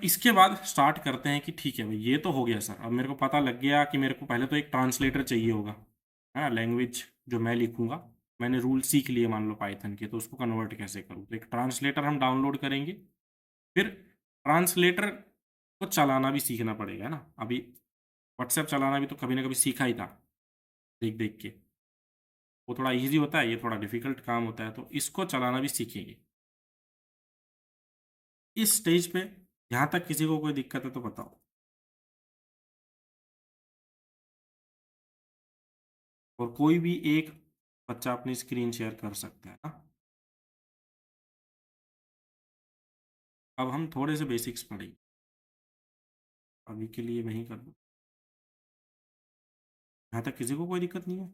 इसके बाद स्टार्ट करते हैं कि ठीक है भाई ये तो हो गया सर, अब मेरे को पता लग गया कि मेरे को पहले तो एक ट्रांसलेटर चाहिए होगा, है ना, लैंग्वेज जो मैं लिखूंगा, मैंने रूल सीख लिए मान लो पाइथन के, तो उसको कन्वर्ट कैसे करूँ, तो एक ट्रांसलेटर हम डाउनलोड करेंगे। फिर ट्रांसलेटर को चलाना भी सीखना पड़ेगा, है ना। अभी व्हाट्सएप चलाना भी तो कभी ना कभी सीखा ही था देख देख के, वो थोड़ा इजी होता है, ये थोड़ा डिफिकल्ट काम होता है, तो इसको चलाना भी सीखेंगे। इस स्टेज पे यहाँ तक किसी को कोई दिक्कत है तो बताओ। और कोई भी एक बच्चा अपनी स्क्रीन शेयर कर सकता है ना। अब हम थोड़े से बेसिक्स पढ़ेंगे, अभी के लिए वहीं कर दो। यहाँ तक किसी को कोई दिक्कत नहीं है?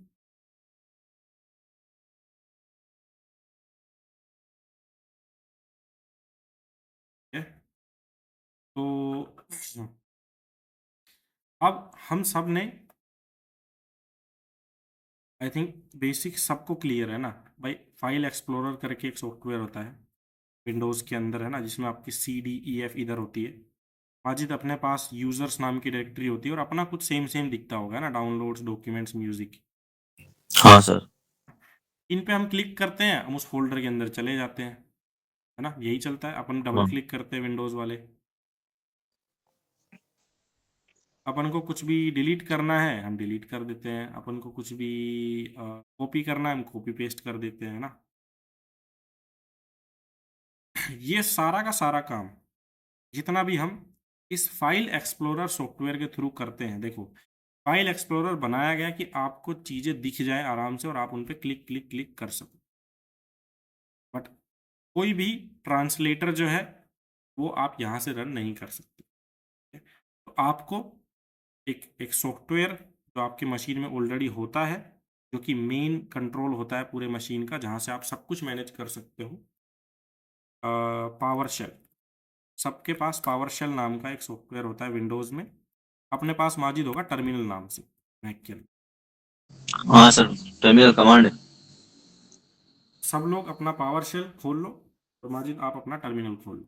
ठीक है, तो अब हम सब ने आई थिंक बेसिक सबको क्लियर है ना भाई। फाइल एक्सप्लोरर करके एक सॉफ्टवेयर होता है विंडोज़ के अंदर, है ना, जिसमें आपकी CD, E, F इधर होती है। माजिद अपने पास यूज़र्स नाम की डायरेक्टरी होती है और अपना कुछ सेम सेम दिखता होगा ना, डाउनलोड्स, डॉक्यूमेंट्स, म्यूज़िक। हाँ सर। इन पे हम क्लिक करते हैं, हम उस फोल्डर के अंदर चले जाते हैं, है ना, यही चलता है। अपन डबल हाँ क्लिक करते हैं विंडोज़ वाले, अपन को कुछ भी डिलीट करना है हम डिलीट कर देते हैं, अपन को कुछ भी कॉपी करना है हम कॉपी पेस्ट कर देते हैं ना। ये सारा का सारा काम जितना भी हम इस फाइल एक्सप्लोरर सॉफ्टवेयर के थ्रू करते हैं, देखो फाइल एक्सप्लोरर बनाया गया कि आपको चीज़ें दिख जाए आराम से और आप उन पे क्लिक क्लिक क्लिक कर सको। बट कोई भी ट्रांसलेटर जो है वो आप यहाँ से रन नहीं कर सकते। तो आपको एक एक सॉफ्टवेयर जो आपके मशीन में ऑलरेडी होता है, जो कि मेन कंट्रोल होता है पूरे मशीन का, जहाँ से आप सब कुछ मैनेज कर सकते हो, पावर शेल। सबके पास पावर शेल नाम का एक सॉफ्टवेयर होता है विंडोज़ में। अपने पास माजिद होगा टर्मिनल नाम से, मैक के अंदर। हाँ सर, टर्मिनल कमांड है। सब लोग अपना पावर शेल खोल लो और माजिद आप अपना टर्मिनल खोल लो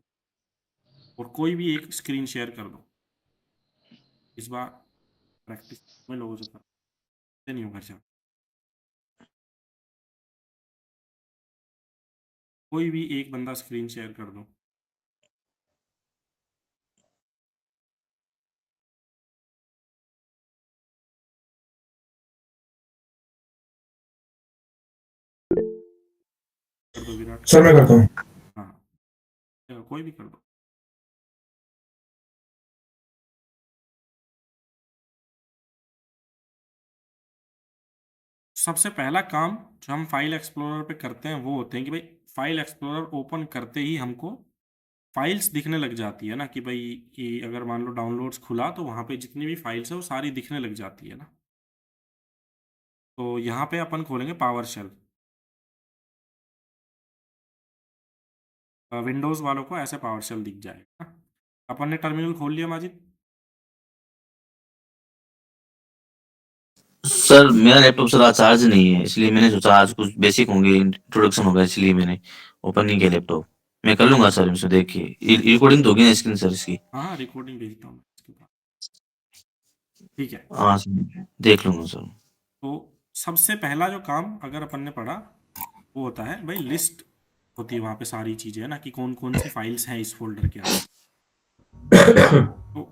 और कोई भी एक स्क्रीन शेयर कर दो। इस बार प्रैक्टिस में लोगों से करते नहीं हो घर से। कोई भी एक बंदा स्क्रीन शेयर कर दो। कर दो विराट। सर मैं करता हूँ। हाँ, चलो कोई भी कर दो। सबसे पहला काम जो हम फाइल एक्सप्लोरर पे करते हैं वो होते हैं कि भाई फाइल एक्सप्लोरर ओपन करते ही हमको फाइल्स दिखने लग जाती है ना, कि भाई ये अगर मान लो डाउनलोड्स खुला तो वहाँ पे जितनी भी फाइल्स है वो सारी दिखने लग जाती है ना। तो यहाँ पे अपन खोलेंगे पावर शेल। विंडोज़ वालों को ऐसे पावर शेल दिख जाएगा। अपन ने टर्मिनल खोल लिया माजिद? सर मेरा लैपटॉप सर आज चार्ज नहीं है, इसलिए मैंने सोचा आज कुछ बेसिक होंगे, इंट्रोडक्शन होगा, इसलिए मैंने ओपन नहीं किया लैपटॉप। मैं कर लूंगा सर, इसमें देखिए रिकॉर्डिंग तो होगी ना स्क्रीन सर इसकी? हाँ, रिकॉर्डिंग भेजता हूँ इसके बाद। ठीक है, हाँ सर, देख लूंगा सर। तो सबसे पहला जो काम अगर अपन ने पढ़ा वो होता है भाई लिस्ट होती है वहाँ पे सारी चीज़ें, है ना, कि कौन कौन सी फाइल्स हैं इस फोल्डर के अंदर। तो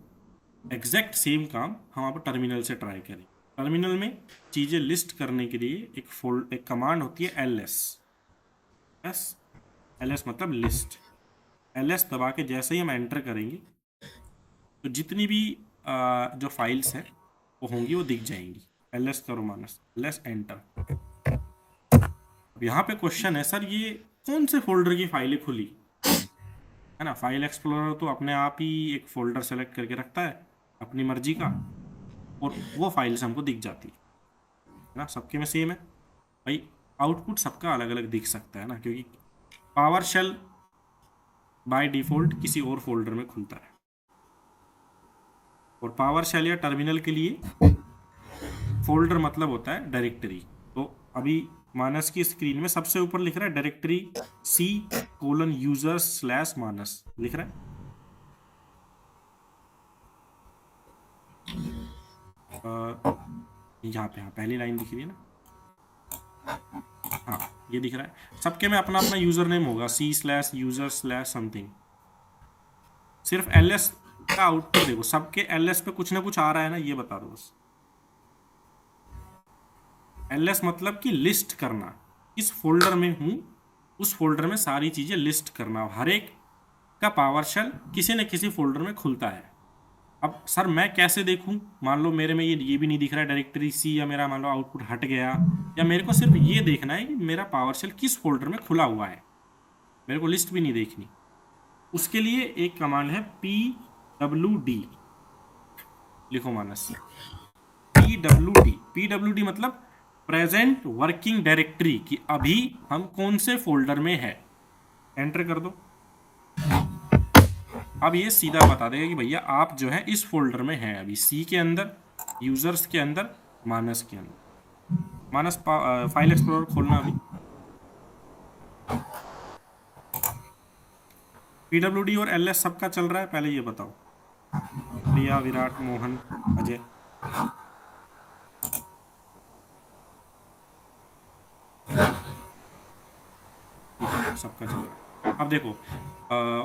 एग्जैक्ट सेम काम हम आप टर्मिनल से ट्राई करें। टर्मिनल में चीज़ें लिस्ट करने के लिए एक कमांड होती है ls। ls मतलब लिस्ट। ls दबा के जैसे ही हम एंटर करेंगे तो जितनी भी जो फाइल्स हैं वो होंगी वो दिख जाएंगी। ls करो मानस, ls एंटर। अब यहाँ पे क्वेश्चन है सर ये कौन से फोल्डर की फाइलें खुली, है ना। फाइल एक्सप्लोरर तो अपने आप ही एक फोल्डर सेलेक्ट करके रखता है अपनी मर्जी का और वो फाइल्स हमको दिख जाती है ना, सबके में सेम है भाई। आउटपुट सबका अलग अलग दिख सकता है ना, क्योंकि पावर शेल बाय डिफ़ॉल्ट किसी और फोल्डर में खुलता है और पावर शेल या टर्मिनल के लिए फोल्डर मतलब होता है डायरेक्टरी। तो अभी मानस की स्क्रीन में सबसे ऊपर लिख रहा है डायरेक्टरी C:users/मानस लिख रहा है। यहाँ पे हाँ पहली लाइन दिख रही है ना, हाँ ये दिख रहा है। सबके में अपना अपना यूजर नेम होगा C/user/something। सिर्फ ls का आउटपुट देखो, सबके ls पे कुछ ना कुछ आ रहा है ना, ये बता दो बस। ls मतलब कि लिस्ट करना, इस फोल्डर में हूँ उस फोल्डर में सारी चीज़ें लिस्ट करना। हर एक का पावर शेल किसी न किसी फोल्डर में खुलता है। अब सर मैं कैसे देखूं, मान लो मेरे में ये भी नहीं दिख रहा है डायरेक्टरी सी, या मेरा मान लो आउटपुट हट गया, या मेरे को सिर्फ ये देखना है कि मेरा पावर शेल किस फोल्डर में खुला हुआ है, मेरे को लिस्ट भी नहीं देखनी। उसके लिए एक कमांड है pwd, लिखो मानस, pwd मतलब प्रेजेंट वर्किंग डायरेक्टरी, कि अभी हम कौन से फोल्डर में है, एंटर कर दो। अब ये सीधा बता देगा कि भैया आप जो है इस फोल्डर में हैं अभी, सी के अंदर, यूजर्स के अंदर, मानस के अंदर। मानस फाइल एक्सप्लोरर खोलना अभी। पीडब्ल्यूडी और एलएस सबका चल रहा है, पहले ये बताओ। प्रिया, विराट, मोहन, अजय, सबका चल रहा है। अब देखो,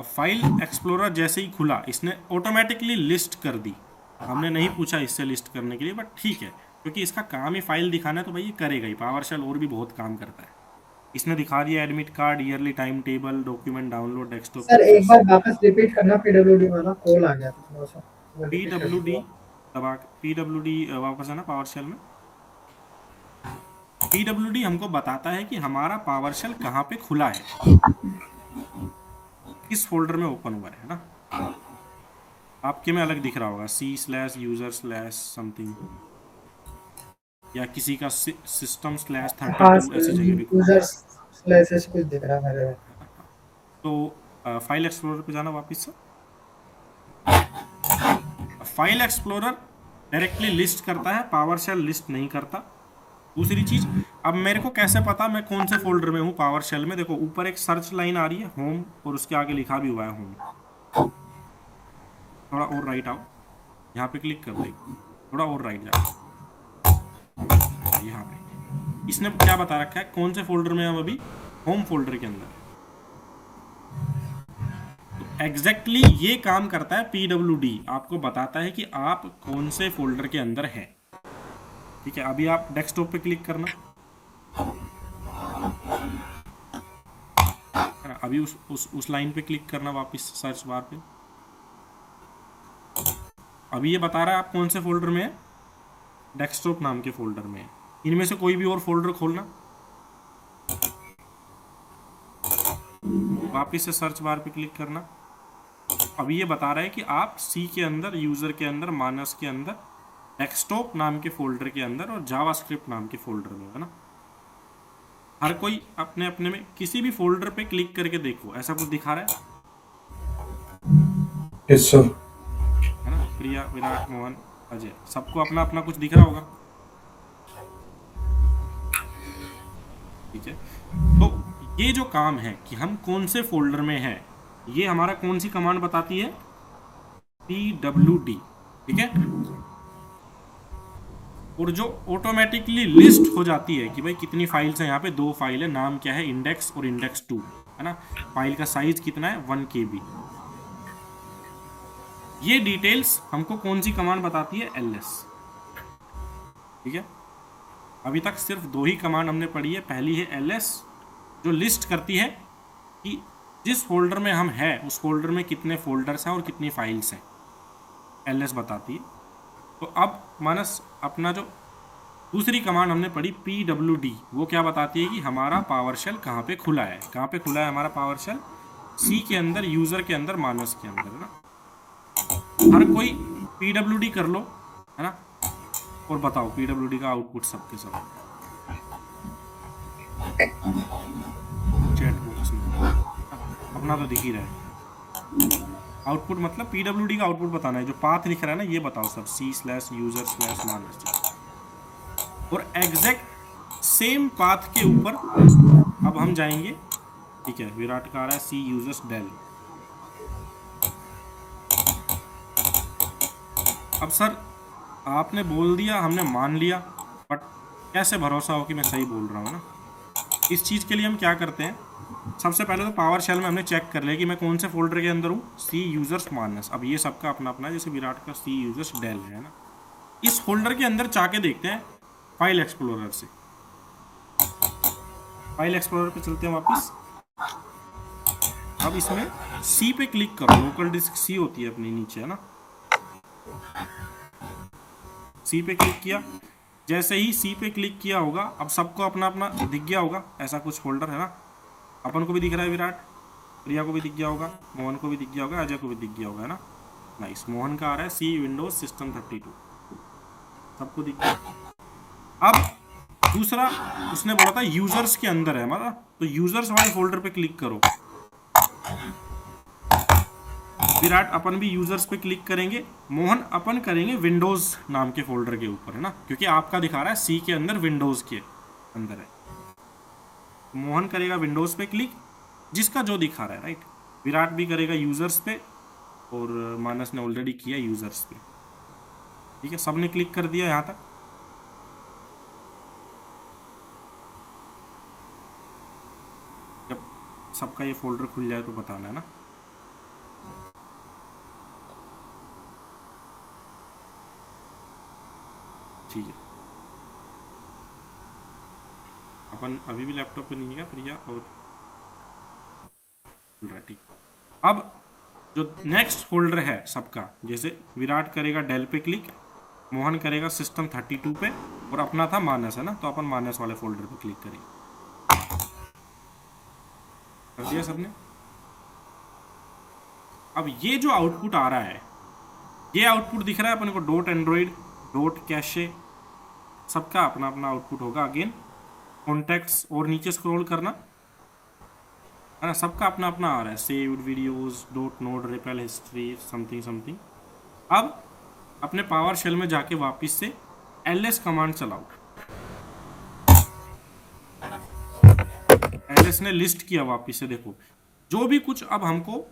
फाइल एक्सप्लोरर जैसे ही खुला इसने ऑटोमेटिकली लिस्ट कर दी। हमने नहीं पूछा इससे लिस्ट करने के लिए, बट ठीक है, क्योंकि इसका काम ही फाइल दिखाना है तो भाई ये करेगा ही। पावरशेल और भी बहुत काम करता है। इसने दिखा दिया admit card, yearly time table, document download, desktop sir एक एक्सेस। बार वापस रिपीट करना, पीडब्ल्यूडी वाला कॉल आ गया था थोड़ा सा, वो रिपीट कर पीडब्ल्यूडी दीजिए। दबा, पीडब्ल्यूडी वापस है ना पावरशेल में। पीडब्ल्यूडी हमको बताता है कि हमारा पावरशेल कहाँ पे खुला है, किस फोल्डर में ओपन हुआ है ना। आपके में अलग दिख रहा होगा, C/user/ समथिंग, या किसी का system/32 हाँ ऐसी जगह भी खुला है। यूजर्स स्लैशेस कुछ दिख रहा है मेरे में। तो फाइल एक्सप्लोरर पे जाना वापस से। फाइल एक्सप्लोरर डायरेक्टली लिस्ट करता है, पावरशेल लिस्ट नहीं करता। दूसरी चीज, अब मेरे को कैसे पता मैं कौन से फोल्डर में हूँ पावरशेल में? देखो ऊपर एक सर्च लाइन आ रही है, होम, और उसके आगे लिखा भी हुआ है होम। थोड़ा और राइट आओ, यहाँ पे क्लिक कर दो, थोड़ा और राइट जाओ, यहाँ पे इसने क्या बता रखा है, कौन से फोल्डर में हम अभी? होम फोल्डर के अंदर। तो एग्जैक्टली ये काम करता है पीडब्ल्यूडी, आपको बताता है कि आप कौन से फोल्डर के अंदर हैं। ठीक है, अभी आप डेस्कटॉप पे क्लिक करना है ना, अभी उस लाइन पे क्लिक करना वापस सर्च बार पे। अभी ये बता रहा है आप कौन से फोल्डर में है, डेस्कटॉप नाम के फोल्डर में है। इनमें से कोई भी और फोल्डर खोलना, वापस से सर्च बार पे क्लिक करना। अभी ये बता रहा है कि आप सी के अंदर, यूजर के अंदर, मानस के अंदर, डेस्कटॉप नाम के फोल्डर के अंदर और जावास्क्रिप्ट नाम के फोल्डर में, है ना। हर कोई अपने अपने में किसी भी फोल्डर पे क्लिक करके देखो, ऐसा कुछ दिखा रहा है, यस सर। है ना। प्रिया, विराट, मोहन, अजय, सबको अपना अपना कुछ दिख रहा होगा। ठीक है, तो ये जो काम है कि हम कौन से फोल्डर में हैं, ये हमारा कौन सी कमांड बताती है? pwd। ठीक है, और जो ऑटोमेटिकली लिस्ट हो जाती है कि भाई कितनी फाइल्स हैं, यहाँ पे 2 फाइल है, नाम क्या है, इंडेक्स और इंडेक्स 2, है ना। फाइल का साइज कितना है, 1 KB। ये डिटेल्स हमको कौन सी कमांड बताती है? ls। ठीक है, अभी तक सिर्फ 2 ही कमांड हमने पढ़ी है। पहली है ls, जो लिस्ट करती है कि जिस फोल्डर में हम हैं उस फोल्डर में कितने फोल्डर्स हैं और कितनी फाइल्स हैं, ls बताती है। तो अब मानस अपना जो दूसरी कमांड हमने पढ़ी pwd, वो क्या बताती है कि हमारा पावरशेल कहाँ पे खुला है। कहाँ पे खुला है हमारा पावरशेल? सी के अंदर, यूजर के अंदर, मानस के अंदर, है ना। हर कोई pwd कर लो, है ना, और बताओ pwd का आउटपुट सबके सब चैट बॉक्स में अपना तो दिख ही रहा है। आउटपुट मतलब pwd का आउटपुट बताना है, जो पाथ लिख रहा है ना ये बताओ सब, C/user/manos। और एग्जैक्ट सेम पाथ के ऊपर अब हम जाएंगे। ठीक है, विराट का आ रहा है C users del। अब सर आपने बोल दिया, हमने मान लिया, बट कैसे भरोसा हो कि मैं सही बोल रहा हूँ ना। इस चीज़ के लिए हम क्या करते हैं, सबसे पहले तो पावरशेल में हमने चेक कर लिया कि मैं कौन से फोल्डर के अंदर हूँ, C users मानस। अब ये सबका अपना अपना है, जैसे विराट का C users del है ना। इस फोल्डर के अंदर जाके देखते हैं फाइल एक्सप्लोरर से। फाइल एक्सप्लोरर पे चलते हैं वापस। अब इसमें C पे क्लिक करो, लोकल डिस्क C होती है अपनी नीचे, है ना। C पे क्लिक किया, जैसे ही C पे क्लिक किया होगा, अब सबको अपना अपना दिख गया होगा, ऐसा कुछ फोल्डर है ना। अपन को भी दिख रहा है विराट, प्रिया को भी दिख गया होगा, मोहन को भी दिख गया होगा, अजय को भी दिख गया होगा, है ना। नाइस, मोहन का आ रहा है सी विंडोज सिस्टम 32, सबको दिख गया। अब दूसरा उसने बोला था यूजर्स के अंदर है हमारा, तो यूजर्स वाले फोल्डर पे क्लिक करो। विराट अपन भी यूजर्स पे क्लिक करेंगे, मोहन अपन करेंगे विंडोज नाम के फोल्डर के ऊपर, है ना, क्योंकि आपका दिखा रहा है सी के अंदर विंडोज के अंदर है। मोहन करेगा विंडोज पे क्लिक, जिसका जो दिखा रहा है, राइट। विराट भी करेगा यूजर्स पे, और मानस ने ऑलरेडी किया यूजर्स पे। ठीक है, सबने क्लिक कर दिया यहाँ तक। जब सबका ये फोल्डर खुल जाए तो बताना, है ना। ठीक है, अपन अभी भी लैपटॉप पे नहीं है प्रिया, और ठीक। अब जो नेक्स्ट फोल्डर है सबका, जैसे विराट करेगा डेल पे क्लिक, मोहन करेगा सिस्टम 32 पे, और अपना था मानस, है ना, तो अपन मानस वाले फोल्डर पे क्लिक करेंगे। कर दिया सबने। अब ये जो आउटपुट आ रहा है, ये आउटपुट दिख रहा है अपन को, डॉट एंड्रॉइड, डॉट कैशे, सबका अपना अपना आउटपुट होगा। अगेन कॉन्टेक्ट्स और नीचे स्क्रॉल करना, है ना, सबका अपना अपना आ रहा है, saved videos, dot node, repel history, something something. अब अपने पावर शेल में जाके वापस से ls कमांड चलाओ। ls ने लिस्ट किया वापस से, देखो जो भी कुछ अब हमको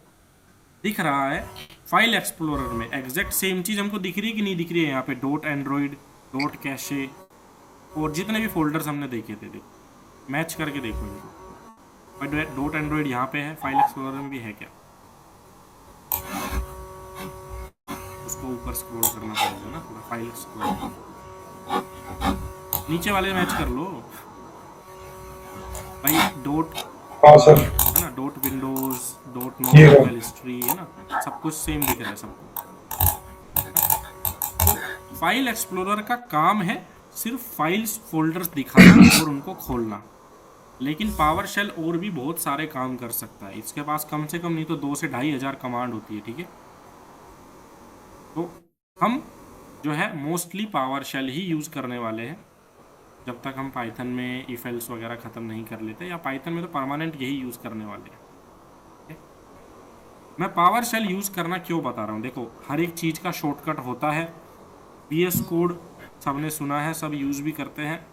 दिख रहा है फाइल एक्सप्लोरर में, एग्जैक्ट सेम चीज हमको दिख रही है कि नहीं दिख रही है। यहाँ पे डॉट एंड्रॉइड, डॉट कैशे, और जितने भी फोल्डर्स हमने देखे थे, देखो मैच करके देखो इनको। डॉट एंड्रॉइड यहाँ पे है, फाइल एक्सप्लोरर में भी है क्या, उसको ऊपर स्क्रॉल करना पड़ेगा ना थोड़ा, फाइल एक्सप्लोरर नीचे वाले मैच कर लो भाई। डॉट हाँ सर, है ना, dot Windows, dot note history, है ना, सब कुछ सेम दिख रहा है सबको। तो फाइल एक्सप्लोरर का काम है सिर्फ फाइल्स फोल्डर्स दिखाना और उनको खोलना, लेकिन पावर शेल और भी बहुत सारे काम कर सकता है। इसके पास कम से कम नहीं तो 2 से 2,500 कमांड होती है, ठीक है। तो हम जो है मोस्टली पावर शेल ही यूज़ करने वाले हैं, जब तक हम पाइथन में इफ एल्स वगैरह ख़त्म नहीं कर लेते, या पाइथन में तो परमानेंट यही यूज़ करने वाले हैं। मैं पावर शेल यूज़ करना क्यों बता रहा हूँ, देखो हर एक चीज़ का शॉर्टकट होता है। VS कोड सबने सुना है, सब यूज़ भी करते हैं,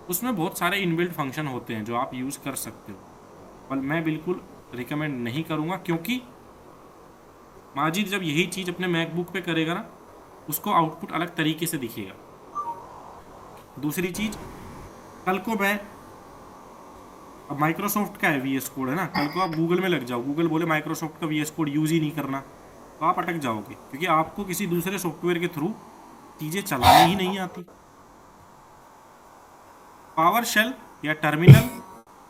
उसमें बहुत सारे इनबिल्ट फंक्शन होते हैं जो आप यूज़ कर सकते हो, पर मैं बिल्कुल रिकमेंड नहीं करूँगा, क्योंकि माजिद जब यही चीज़ अपने मैकबुक पे करेगा ना, उसको आउटपुट अलग तरीके से दिखेगा। दूसरी चीज़, कल को मैं, अब माइक्रोसॉफ्ट का है VS कोड, है ना, कल को आप गूगल में लग जाओ, गूगल बोले माइक्रोसॉफ्ट का VS कोड यूज़ ही नहीं करना, तो आप अटक जाओगे, क्योंकि आपको किसी दूसरे सॉफ्टवेयर के थ्रू चीज़ें चलानी ही नहीं आती। पावर शेल या टर्मिनल,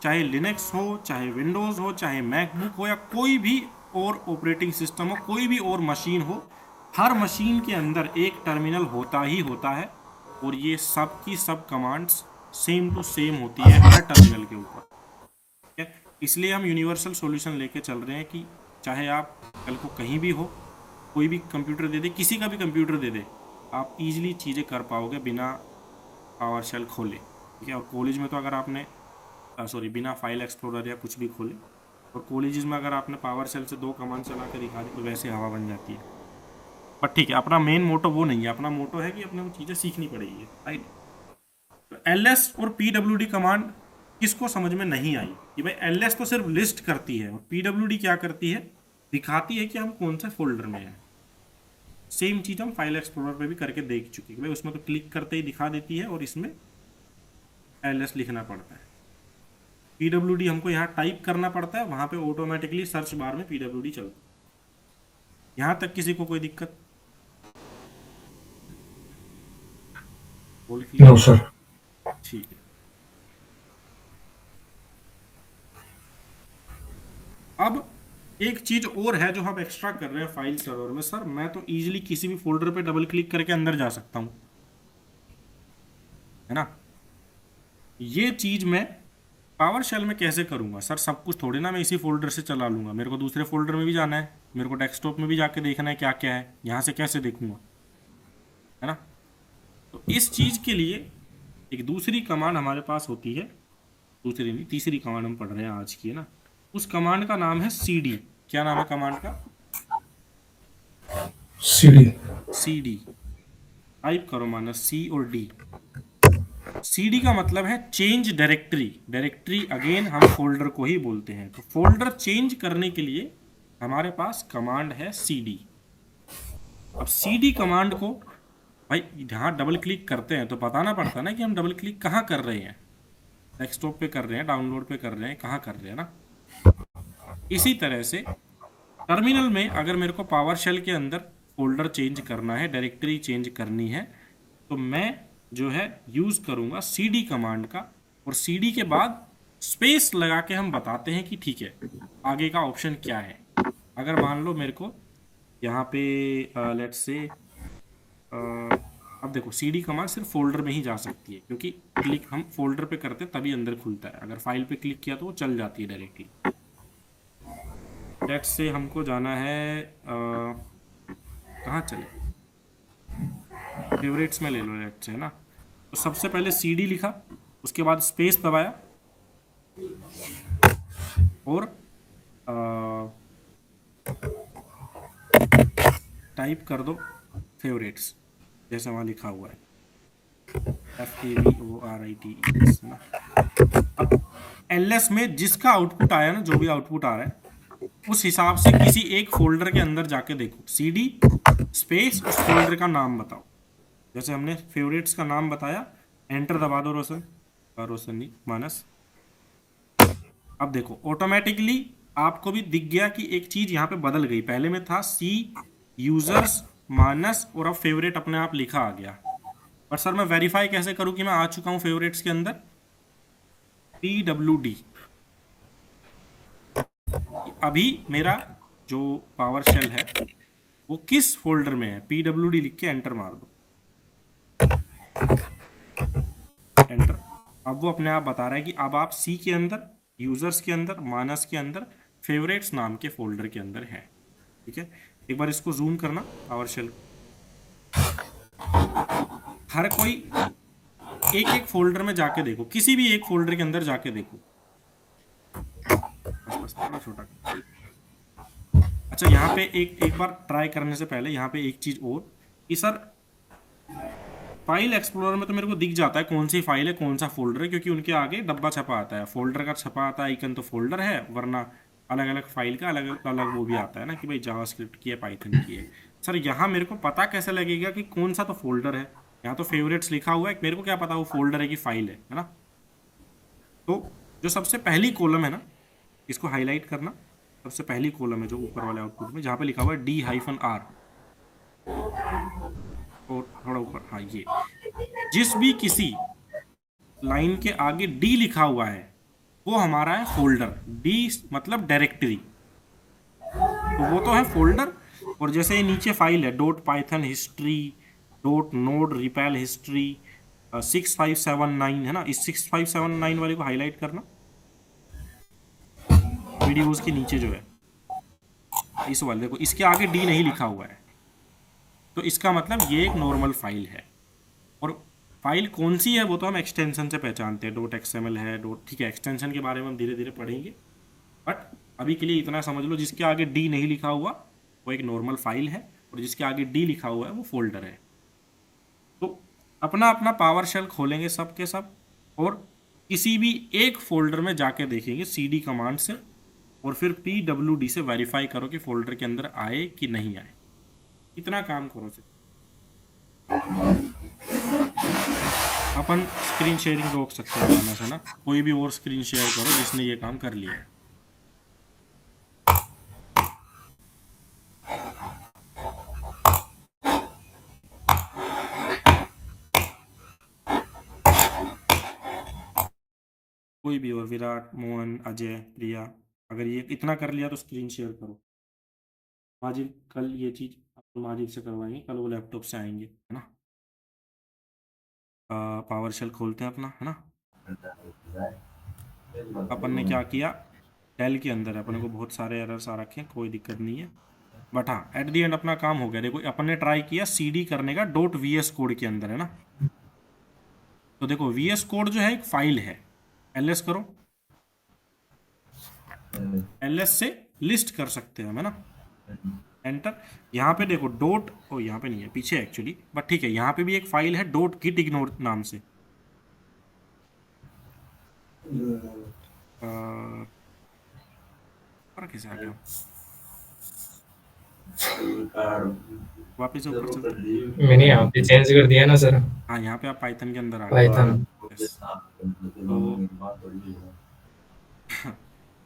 चाहे लिनक्स हो, चाहे विंडोज़ हो, चाहे मैकबुक हो, या कोई भी और ऑपरेटिंग सिस्टम हो, कोई भी और मशीन हो, हर मशीन के अंदर एक टर्मिनल होता ही होता है, और ये सब की सब कमांड्स सेम टू सेम होती है हर टर्मिनल के ऊपर, ठीक है। इसलिए हम यूनिवर्सल सॉल्यूशन लेके चल रहे हैं कि चाहे आप कल को कहीं भी हो, कोई भी कंप्यूटर दे दे, किसी का भी कंप्यूटर दे दे, आप इजीली चीज़ें कर पाओगे बिना पावर शेल खोले, ठीक है। और कॉलेज में तो अगर आपने बिना फाइल एक्सप्लोरर या कुछ भी खोले, और कॉलेजेस में अगर आपने पावर शेल से 2 कमांड चला कर दिखा दी तो वैसे हवा बन जाती है। पर ठीक है, अपना मेन मोटो वो नहीं है, अपना मोटो है कि अपने वो चीज़ें सीखनी पड़ेगी, राइट। तो LS और PWD कमांड किसको समझ में नहीं आई कि भाई LS तो सिर्फ लिस्ट करती है, और PWD क्या करती है, दिखाती है कि हम कौन से फोल्डर में हैं। सेम चीज़ हम फाइल एक्सप्लोरर पे भी करके देख चुके हैं भाई, उसमें तो क्लिक करते ही दिखा देती है, और इसमें LS लिखना पड़ता है। PWD हमको यहाँ टाइप करना पड़ता है, वहाँ पे ऑटोमेटिकली सर्च बार में PWD चलता है। यहाँ तक किसी को कोई दिक्कत? बोल नो सर। ठीक है। अब एक चीज और है जो हम एक्स्ट्रा कर रहे हैं फाइल सर्वर में, सर मैं तो इजीली किसी भी फोल्डर पे डबल क्लिक करके अंदर जा सकता हूं, है ना। ये चीज मैं पावर शेल में कैसे करूँगा सर? सब कुछ थोड़ी ना मैं इसी फोल्डर से चला लूँगा, मेरे को दूसरे फोल्डर में भी जाना है, मेरे को डेस्कटॉप में भी जाके देखना है क्या क्या है, यहाँ से कैसे देखूँगा, है ना? तो इस चीज़ के लिए एक दूसरी कमांड हमारे पास होती है, दूसरी नहीं तीसरी कमांड हम पढ़ रहे हैं आज की, है ना? उस कमांड का नाम है cd। क्या नाम है कमांड का? cd। टाइप करो माइनस C और D। cd का मतलब है चेंज डायरेक्टरी। डायरेक्टरी अगेन हम फोल्डर को ही बोलते हैं। तो फोल्डर चेंज करने के लिए हमारे पास कमांड है cd। अब cd कमांड को भाई जहाँ डबल क्लिक करते हैं तो बताना पड़ता है ना कि हम डबल क्लिक कहाँ कर रहे हैं, डेस्कटॉप पे कर रहे हैं, डाउनलोड पे कर रहे हैं, कहाँ कर रहे हैं ना। इसी तरह से टर्मिनल में अगर मेरे को पावर शेल के अंदर फोल्डर चेंज करना है, डायरेक्टरी चेंज करनी है, तो मैं जो है यूज़ करूँगा cd कमांड का, और cd के बाद स्पेस लगा के हम बताते हैं कि ठीक है आगे का ऑप्शन क्या है। अगर मान लो मेरे को यहाँ पे लेट्स से अब देखो cd कमांड सिर्फ फोल्डर में ही जा सकती है, क्योंकि क्लिक हम फोल्डर पे करते हैं तभी अंदर खुलता है, अगर फाइल पे क्लिक किया तो वो चल जाती है डायरेक्टली। लेट्स से हमको जाना है कहाँ चले, फेवरेट्स में ले लो लेट्स से, है ना। तो सबसे पहले cd लिखा, उसके बाद स्पेस दबाया और टाइप कर दो फेवरेट्स, जैसे वहाँ लिखा हुआ है FAVORITES ना। अब LS में जिसका आउटपुट आया ना, जो भी आउटपुट आ रहा है उस हिसाब से किसी एक फोल्डर के अंदर जाके देखो, cd स्पेस उस फोल्डर का नाम बताओ। जैसे हमने फेवरेट्स का नाम बताया, एंटर दबा दो रोशन, रोशन नहीं मानस। अब देखो ऑटोमेटिकली आपको भी दिख गया कि एक चीज यहाँ पे बदल गई, पहले में था C यूजर्स माइनस और अब फेवरेट अपने आप लिखा आ गया। पर सर मैं वेरीफाई कैसे करूँ कि मैं आ चुका हूँ फेवरेट्स के अंदर? PWD। अभी मेरा जो पावर शेल है वो किस फोल्डर में है, PWD लिख के एंटर मार दो, एंटर। अब वो अपने आप बता रहा है कि अब आप C के अंदर, यूजर्स के अंदर, मानस के अंदर, फेवरेट्स नाम के फोल्डर के अंदर है। ठीक है, एक बार इसको जूम करना पावर शेल, हर कोई एक एक फोल्डर में जाके देखो, किसी भी एक फोल्डर के अंदर जाके देखो, बस थोड़ा छोटा। अच्छा यहाँ पे एक बार ट्राई करने से पहले यहाँ पे एक चीज और कि सर फाइल एक्सप्लोरर में तो मेरे को दिख जाता है कौन सी फाइल है कौन सा फोल्डर है, क्योंकि उनके आगे डब्बा छपा आता है, फोल्डर का छपा आता है आइकन, तो फोल्डर है, वरना अलग अलग फाइल का अलग अलग वो भी आता है ना कि भाई जावास्क्रिप्ट की है, पाइथन की है। सर यहाँ मेरे को पता कैसे लगेगा कि कौन सा तो फोल्डर है? यहाँ तो फेवरेट्स लिखा हुआ है, मेरे को क्या पता वो फोल्डर है कि फाइल है ना। तो जो सबसे पहली कॉलम है ना, इसको हाईलाइट करना, सबसे पहली कॉलम है जो ऊपर वाले आउटपुट में, जहाँ पे लिखा हुआ है D-R, और थोड़ा ऊपर, हाँ ये, जिस भी किसी लाइन के आगे D लिखा हुआ है वो हमारा है फोल्डर। D मतलब डायरेक्टरी, तो वो तो है फोल्डर। और जैसे ये नीचे फाइल है .python history, .node repel history 6579 है ना, इस 6579 वाले को हाईलाइट करना, वीडियोस के नीचे जो है इस वाले, देखो इसके आगे D नहीं लिखा हुआ है, तो इसका मतलब ये एक नॉर्मल फाइल है। और फाइल कौन सी है वो तो हम एक्सटेंशन से पहचानते हैं, .xml है, ठीक है, एक्सटेंशन के बारे में हम धीरे धीरे पढ़ेंगे, बट अभी के लिए इतना समझ लो, जिसके आगे D नहीं लिखा हुआ वो एक नॉर्मल फाइल है, और जिसके आगे D लिखा हुआ है वो फोल्डर है। तो अपना अपना पावर शेल खोलेंगे सब के सब, और किसी भी एक फोल्डर में जाके देखेंगे cd कमांड से, और फिर PWD से वेरीफाई करो कि फोल्डर के अंदर आए कि नहीं आए। इतना काम करो से अपन स्क्रीन शेयरिंग रोक सकते हैं है ना, कोई भी और स्क्रीन शेयर करो जिसने ये काम कर लिया है। कोई भी और, विराट, मोहन, अजय, प्रिया, अगर ये इतना कर लिया तो स्क्रीन शेयर करो। माजिद कल ये चीज़ आप माजिद से करवाएंगे, कल वो लैपटॉप से आएंगे, है ना। पावर शेल खोलते हैं अपना, है ना। अपन ने क्या किया, डेल के अंदर अपने को बहुत सारे एरर्स आ रखे हैं, कोई दिक्कत नहीं है, बट हाँ एट द एंड अपना काम हो गया। देखो अपन ने ट्राई किया सीडी करने का डॉट वी एस कोड के अंदर, है ना। तो देखो वी एस कोड जो है एक फाइल है, एल एस करो, एल एस से लिस्ट कर सकते हैं हम, है ना। एंटर। यहाँ पे देखो डॉट, ओ यहाँ पे नहीं है, पीछे एक्चुअली, बट ठीक है, यहाँ पे भी एक फाइल है डॉट गिट इग्नोर नाम से। ऊपर कैसे आ गया, वापस से ऊपर चलते हैं। मैंने यहाँ पे चेंज कर दिया ना सर, हाँ यहाँ पे आप पाइथन के अंदर आ गए। Python Yes. तो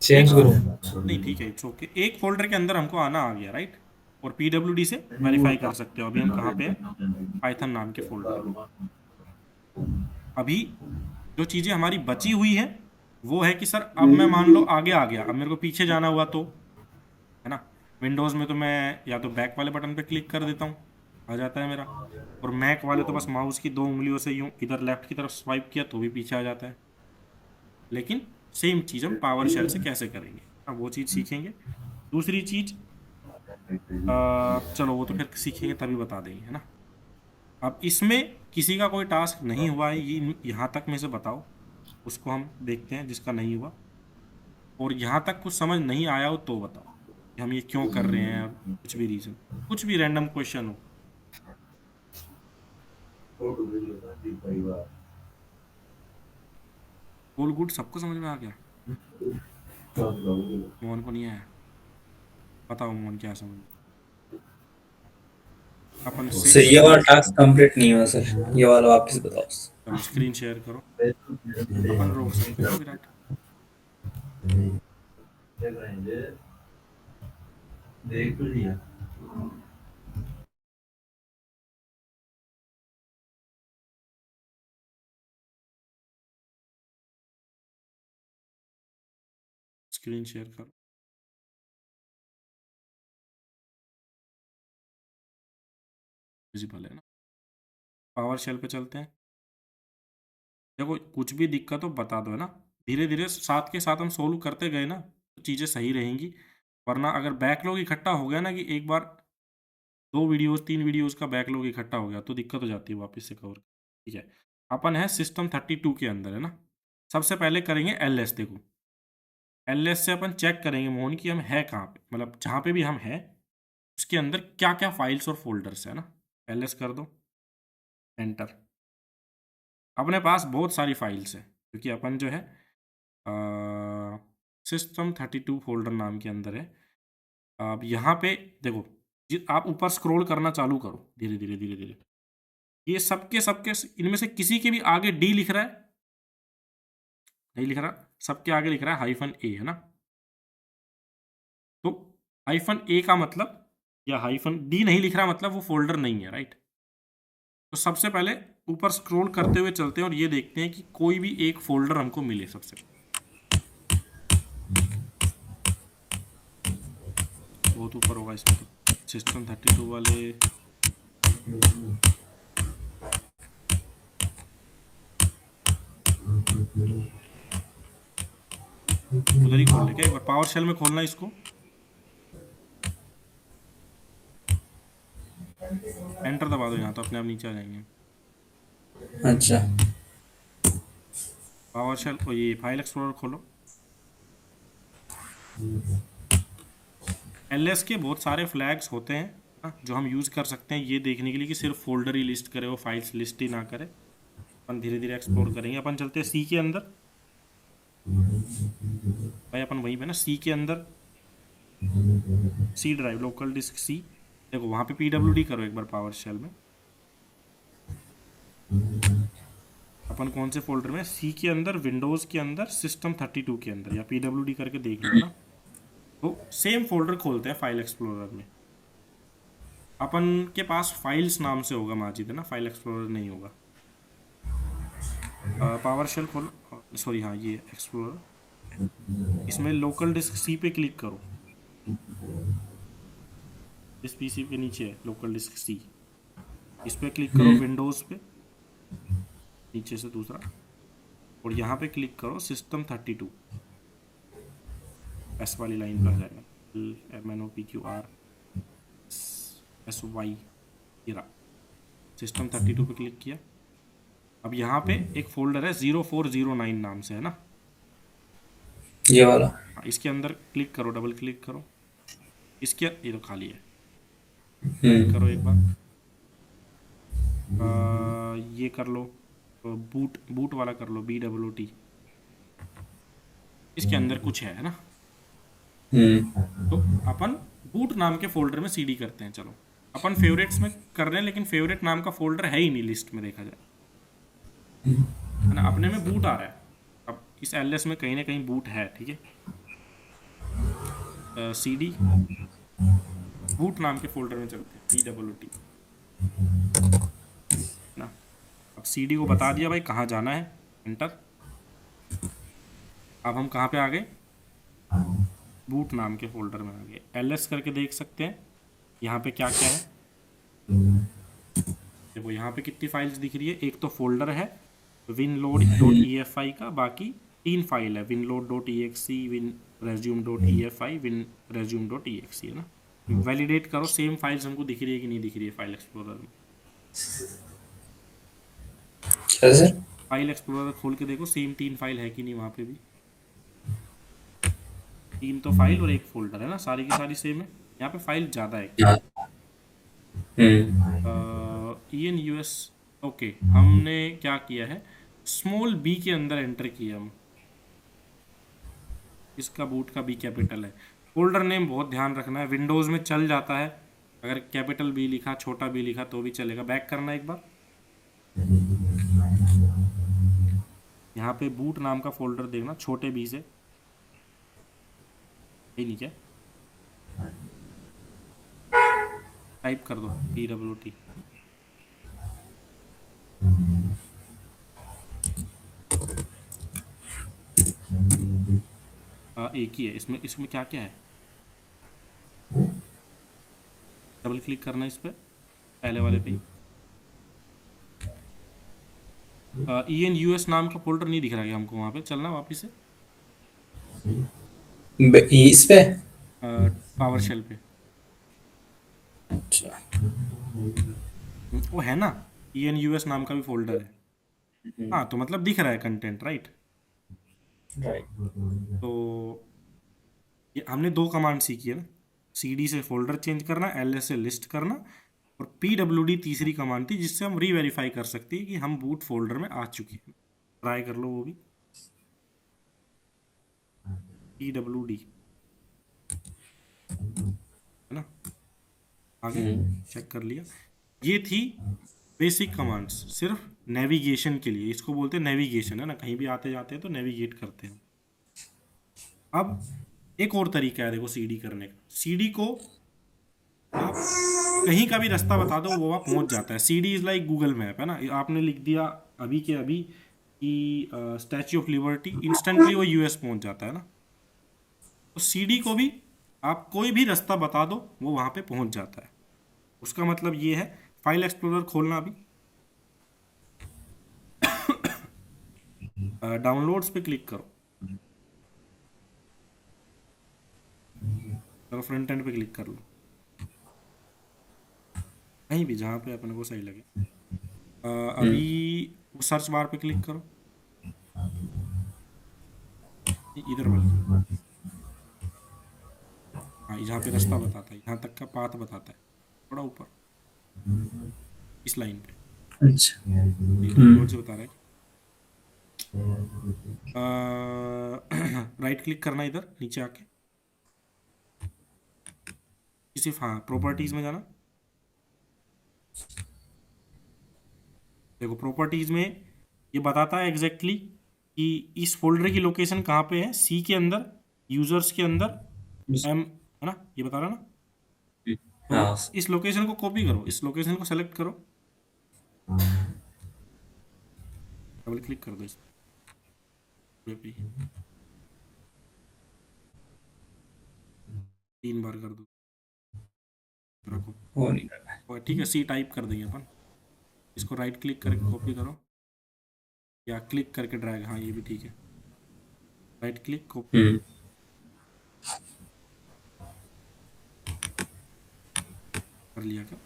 चेंज एक, करूँ। नहीं ठीक है, इट्स ओके, एक फोल्डर के अंदर हमको आना आ गया, राइट। और पीडब्ल्यूडी से वेरीफाई कर सकते हो। अभी हम कहाँ पे हैं, पाइथन नाम के फोल्डर में। अभी जो चीज़ें हमारी बची हुई है वो है कि सर अब मैं मान लो आगे आ गया, अब मेरे को पीछे जाना हुआ तो, है ना। विंडोज़ में तो मैं या तो बैक वाले बटन पे क्लिक कर देता हूँ, आ जाता है मेरा। और मैक वाले तो बस माउस की 2 उंगलियों से यूँ इधर लेफ्ट की तरफ स्वाइप किया तो भी पीछे आ जाता है। लेकिन सेम चीज़ हम पावर शेल से कैसे करेंगे, अब वो चीज़ सीखेंगे। दूसरी चीज़, चलो वो तो फिर सीखेंगे तभी बता देंगे, है ना। अब इसमें किसी का कोई टास्क नहीं हुआ है, ये यहाँ तक में से बताओ, उसको हम देखते हैं जिसका नहीं हुआ। और यहाँ तक कुछ समझ नहीं आया हो तो बताओ कि हम ये क्यों कर रहे हैं, कुछ भी रीज़न, कुछ भी रैंडम क्वेश्चन हो। ऑल गुड, सबको समझ में आ गया, मोहन को नहीं आया। बताओ मोहन क्या समझ, अपन से सर ये वाला टास्क कंप्लीट नहीं हुआ सर, ये वाला वापस बताओ। चलो स्क्रीन शेयर करो, अपन रोक सकते हैं ना विराट। स्क्रीन शेयर करो, विजिबल है ना। पावर शेल पे चलते हैं। देखो कुछ भी दिक्कत हो बता दो, है ना। धीरे धीरे साथ के साथ हम सोल्व करते गए ना तो चीज़ें सही रहेंगी। वरना अगर बैकलॉग इकट्ठा हो गया ना कि एक बार 2 वीडियोस 3 वीडियोस का बैकलॉग इकट्ठा हो गया तो दिक्कत हो जाती है वापस से कवर। ठीक है, अपन है सिस्टम 32 के अंदर, है ना। सबसे पहले करेंगे एल एस। देखो एल एस से अपन चेक करेंगे मोहन कि हम है कहाँ पे, मतलब जहाँ पे भी हम हैं उसके अंदर क्या क्या फाइल्स और फोल्डर्स है ना। एल एस कर दो, एंटर। अपने पास बहुत सारी फाइल्स है क्योंकि अपन जो है सिस्टम 32 फोल्डर नाम के अंदर है। अब यहाँ पे देखो, आप ऊपर स्क्रॉल करना चालू करो धीरे धीरे धीरे धीरे, ये सबके सबके इनमें से किसी के भी आगे डी लिख रहा है, नहीं लिख रहा, सबके आगे लिख रहा है -A, है ना। तो -A का मतलब, या -D नहीं लिख रहा मतलब वो फोल्डर नहीं है, राइट। तो सबसे पहले ऊपर स्क्रॉल करते हुए चलते हैं और ये देखते हैं कि कोई भी एक फोल्डर हमको मिले। सबसे बहुत ऊपर होगा इसमें तो, सिस्टम 32 वाले, उधर ही खोल ले क्या, एक बार पावर शेल में खोलना इसको, एंटर दबा दो, यहाँ तो अपने आप नीचे आ जाएंगे। अच्छा पावर शेल, और ये फाइल एक्सप्लोरर खोलो। एलएस के बहुत सारे फ्लैग्स होते हैं ना, जो हम यूज़ कर सकते हैं ये देखने के लिए कि सिर्फ फोल्डर ही लिस्ट करे, वो फाइल्स लिस्ट ही ना करे। अपन धीरे धीरे एक्सप्लोर करेंगे। अपन चलते हैं सी के अंदर, भाई अपन वहीं पे ना सी के अंदर, C drive local disk C. देखो वहाँ पे PWD करो एक बार पावर शेल में। अपन कौन से फोल्डर में, सी के अंदर, विंडोज़ के अंदर, सिस्टम 32 के अंदर, या PWD करके देख लो ना। तो सेम फोल्डर खोलते हैं फाइल एक्सप्लोरर में। अपन के पास फाइल्स नाम से होगा माजिद, है ना, फाइल एक्सप्लोरर नहीं होगा। पावर शेल खोलो, सॉरी हाँ ये एक्सप्लोरर, इसमें लोकल डिस्क सी पे क्लिक करो। इस पीसी के नीचे है लोकल डिस्क सी, इस पे क्लिक करो। विंडोज़ पे नीचे से दूसरा, और यहाँ पे क्लिक करो सिस्टम 32, एस वाली लाइन पर आ जाएगा, MNOPQR SY, ये रहा, सिस्टम 32 पे क्लिक किया। अब यहाँ पे एक फोल्डर है 0409 नाम से, है ना, ये वाला। हाँ, इसके अंदर क्लिक करो, डबल क्लिक करो, इसके ये तो खाली है, क्लिक करो एक बार, ये कर लो, बूट वाला कर लो, BOOT, इसके अंदर कुछ है ना, तो अपन बूट नाम के फोल्डर में CD करते हैं। चलो अपन फेवरेट्स में कर रहे हैं, लेकिन फेवरेट नाम का फोल्डर है ही नहीं लिस्ट में, देखा जाए, है ना, अपने में बूट आ रहा है। अब इस LS में कहीं ना कहीं बूट है, ठीक है, CD बूट नाम के फोल्डर में चलते हैं, BOOT, ना। अब CD को बता दिया भाई कहाँ जाना है, एंटर। अब हम कहाँ पे आ गए, बूट नाम के फोल्डर में आ गए। LS करके देख सकते हैं यहाँ पे क्या क्या है, देखो यहाँ पे कितनी फाइल्स दिख रही है। एक तो फोल्डर है winload.efi का, बाकी 3 फाइल है, winload.exe, winresume.efi, winresume.exe, है ना। वैलिडेट करो सेम फाइल्स हमको दिख रही है कि नहीं दिख रही है फाइल एक्सप्लोरर में। क्या सर? फाइल एक्सप्लोरर खोल के देखो सेम 3 फाइल है कि नहीं वहाँ पे भी। 3 तो फाइल और 1 फोल्डर है ना, सारी की सारी सेम है। यहाँ पे फाइल ज़्यादा है। हाँ। ENUS, ओके, हमने क्या किया है, स्मॉल b के अंदर एंटर किया हम, इसका बूट का B कैपिटल है। फोल्डर नेम बहुत ध्यान रखना है, विंडोज़ में चल जाता है अगर कैपिटल B लिखा, छोटा b लिखा तो भी चलेगा। बैक करना एक बार, यहाँ पे बूट नाम का फोल्डर देखना, छोटे b से, यही नहीं क्या, टाइप कर दो BOOT, एक ही है इसमें। इसमें क्या क्या है, डबल क्लिक करना इस पर, पहले वाले पे। ENUS नाम का फोल्डर नहीं दिख रहा है हमको, वहाँ पे चलना वापिस से, इस पे। पावर शेल पे, अच्छा। वो है ना, ENUS नाम का भी फोल्डर है। हाँ, तो मतलब दिख रहा है कंटेंट, राइट। राइट। तो ये हमने 2 कमांड सीखी है ना, CD से फोल्डर चेंज करना, LS से लिस्ट करना, और PWD तीसरी कमांड थी जिससे हम रीवेरीफाई कर सकते हैं कि हम बूट फोल्डर में आ चुके हैं। ट्राई कर लो वो भी, PWD, है ना, आगे चेक कर लिया। ये थी बेसिक कमांड्स, सिर्फ नेविगेशन के लिए, इसको बोलते हैं नेविगेशन, है ना, कहीं भी आते जाते हैं तो नेविगेट करते हैं। अब एक और तरीका है देखो CD करने का। CD को आप कहीं का भी रास्ता बता दो वो वहाँ पहुँच जाता है। CD is like Google map, है ना। आपने लिख दिया अभी के अभी कि स्टैच्यू ऑफ लिबर्टी, इंस्टेंटली वो US पहुँच जाता है ना। तो CD को भी आप कोई भी रास्ता बता दो वो वहाँ पे पहुँच जाता है। उसका मतलब ये है, फाइल एक्सप्लोरर खोलना अभी, डाउनलोड्स पे क्लिक करो, चलो फ्रंट एंड पे क्लिक कर लो, कहीं भी जहाँ पे अपने को सही लगे। अभी सर्च बार पे क्लिक करो, इधर वाले, हाँ, जहाँ पे रास्ता बताता है, यहाँ तक का पाथ बताता है, थोड़ा ऊपर इस लाइन पे, अच्छा। डाउनलोड से बता रहा है। राइट क्लिक करना इधर नीचे आके, सिर्फ, हाँ, प्रॉपर्टीज में जाना। देखो प्रॉपर्टीज में ये बताता है एग्जैक्टली कि इस फोल्डर की लोकेशन कहाँ पे है, C के अंदर, यूजर्स के अंदर, M, है ना, ये बता रहा ना। तो हाँ। इस लोकेशन को कॉपी करो, इस लोकेशन को सेलेक्ट करो, डबल क्लिक कर दो इस पे, 3 बार कर दो, रखो, वो नहीं करना। और ठीक है, C टाइप कर देंगे अपन। इसको राइट क्लिक करके कॉपी करो, या क्लिक करके ड्रैग, हाँ ये भी ठीक है। राइट क्लिक, कॉपी हम्म कर लिया क्या?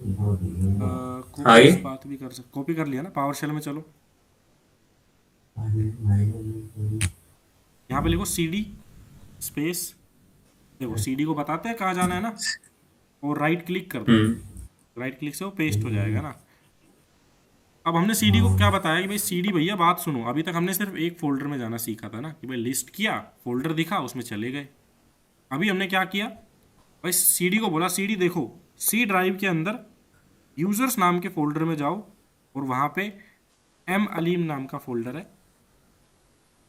कॉपी आगे इस बात भी कर सकते, कॉपी कर लिया ना। पावर शेल में चलो, यहाँ पे लिखो CD स्पेस, देखो CD को बताते हैं कहाँ जाना है ना, और राइट क्लिक कर दो। राइट क्लिक से वो पेस्ट हो जाएगा ना। अब हमने CD को क्या बताया कि भाई CD भैया बात सुनो, अभी तक हमने सिर्फ एक फोल्डर में जाना सीखा था ना, कि भाई लिस्ट किया, फोल्डर दिखा, उसमें चले गए। अभी हमने क्या किया भाई, CD को बोला CD देखो, C ड्राइव के अंदर यूजर्स नाम के फोल्डर में जाओ, और वहाँ पे M अलीम नाम का फोल्डर है,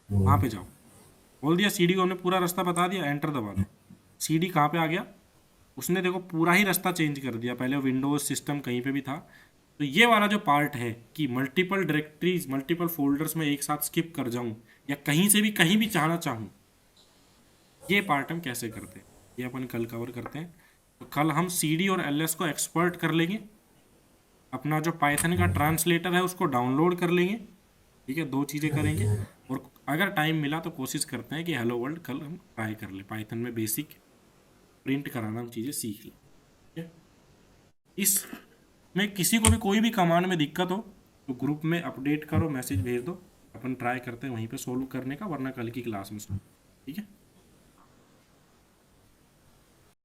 वहाँ पे जाओ। बोल दिया CD को हमने, पूरा रास्ता बता दिया, एंटर दबा दो। CD कहाँ पे आ गया, उसने देखो पूरा ही रास्ता चेंज कर दिया। पहले विंडोज सिस्टम कहीं पे भी था। तो ये वाला जो पार्ट है कि मल्टीपल डायरेक्टरीज, मल्टीपल फोल्डर्स में एक साथ स्किप कर जाऊं, या कहीं से भी कहीं भी जाना चाहूं, ये पार्ट हम कैसे करते हैं, ये अपन कल कवर करते हैं। तो कल हम CD और LS को एक्सपर्ट कर लेंगे, अपना जो पाइथन का ट्रांसलेटर है उसको डाउनलोड कर लेंगे, ठीक है, 2 चीज़ें करेंगे। और अगर टाइम मिला तो कोशिश करते हैं कि हेलो वर्ल्ड कल हम ट्राई कर ले, पाइथन में बेसिक प्रिंट कराना हम चीज़ें सीख लें, ठीक है। इसमें किसी को भी कोई भी कमांड में दिक्कत हो तो ग्रुप में अपडेट करो, मैसेज भेज दो, अपन ट्राई करते हैं वहीं पे सोल्व करने का, वरना कल की क्लास में सोल्व, ठीक है।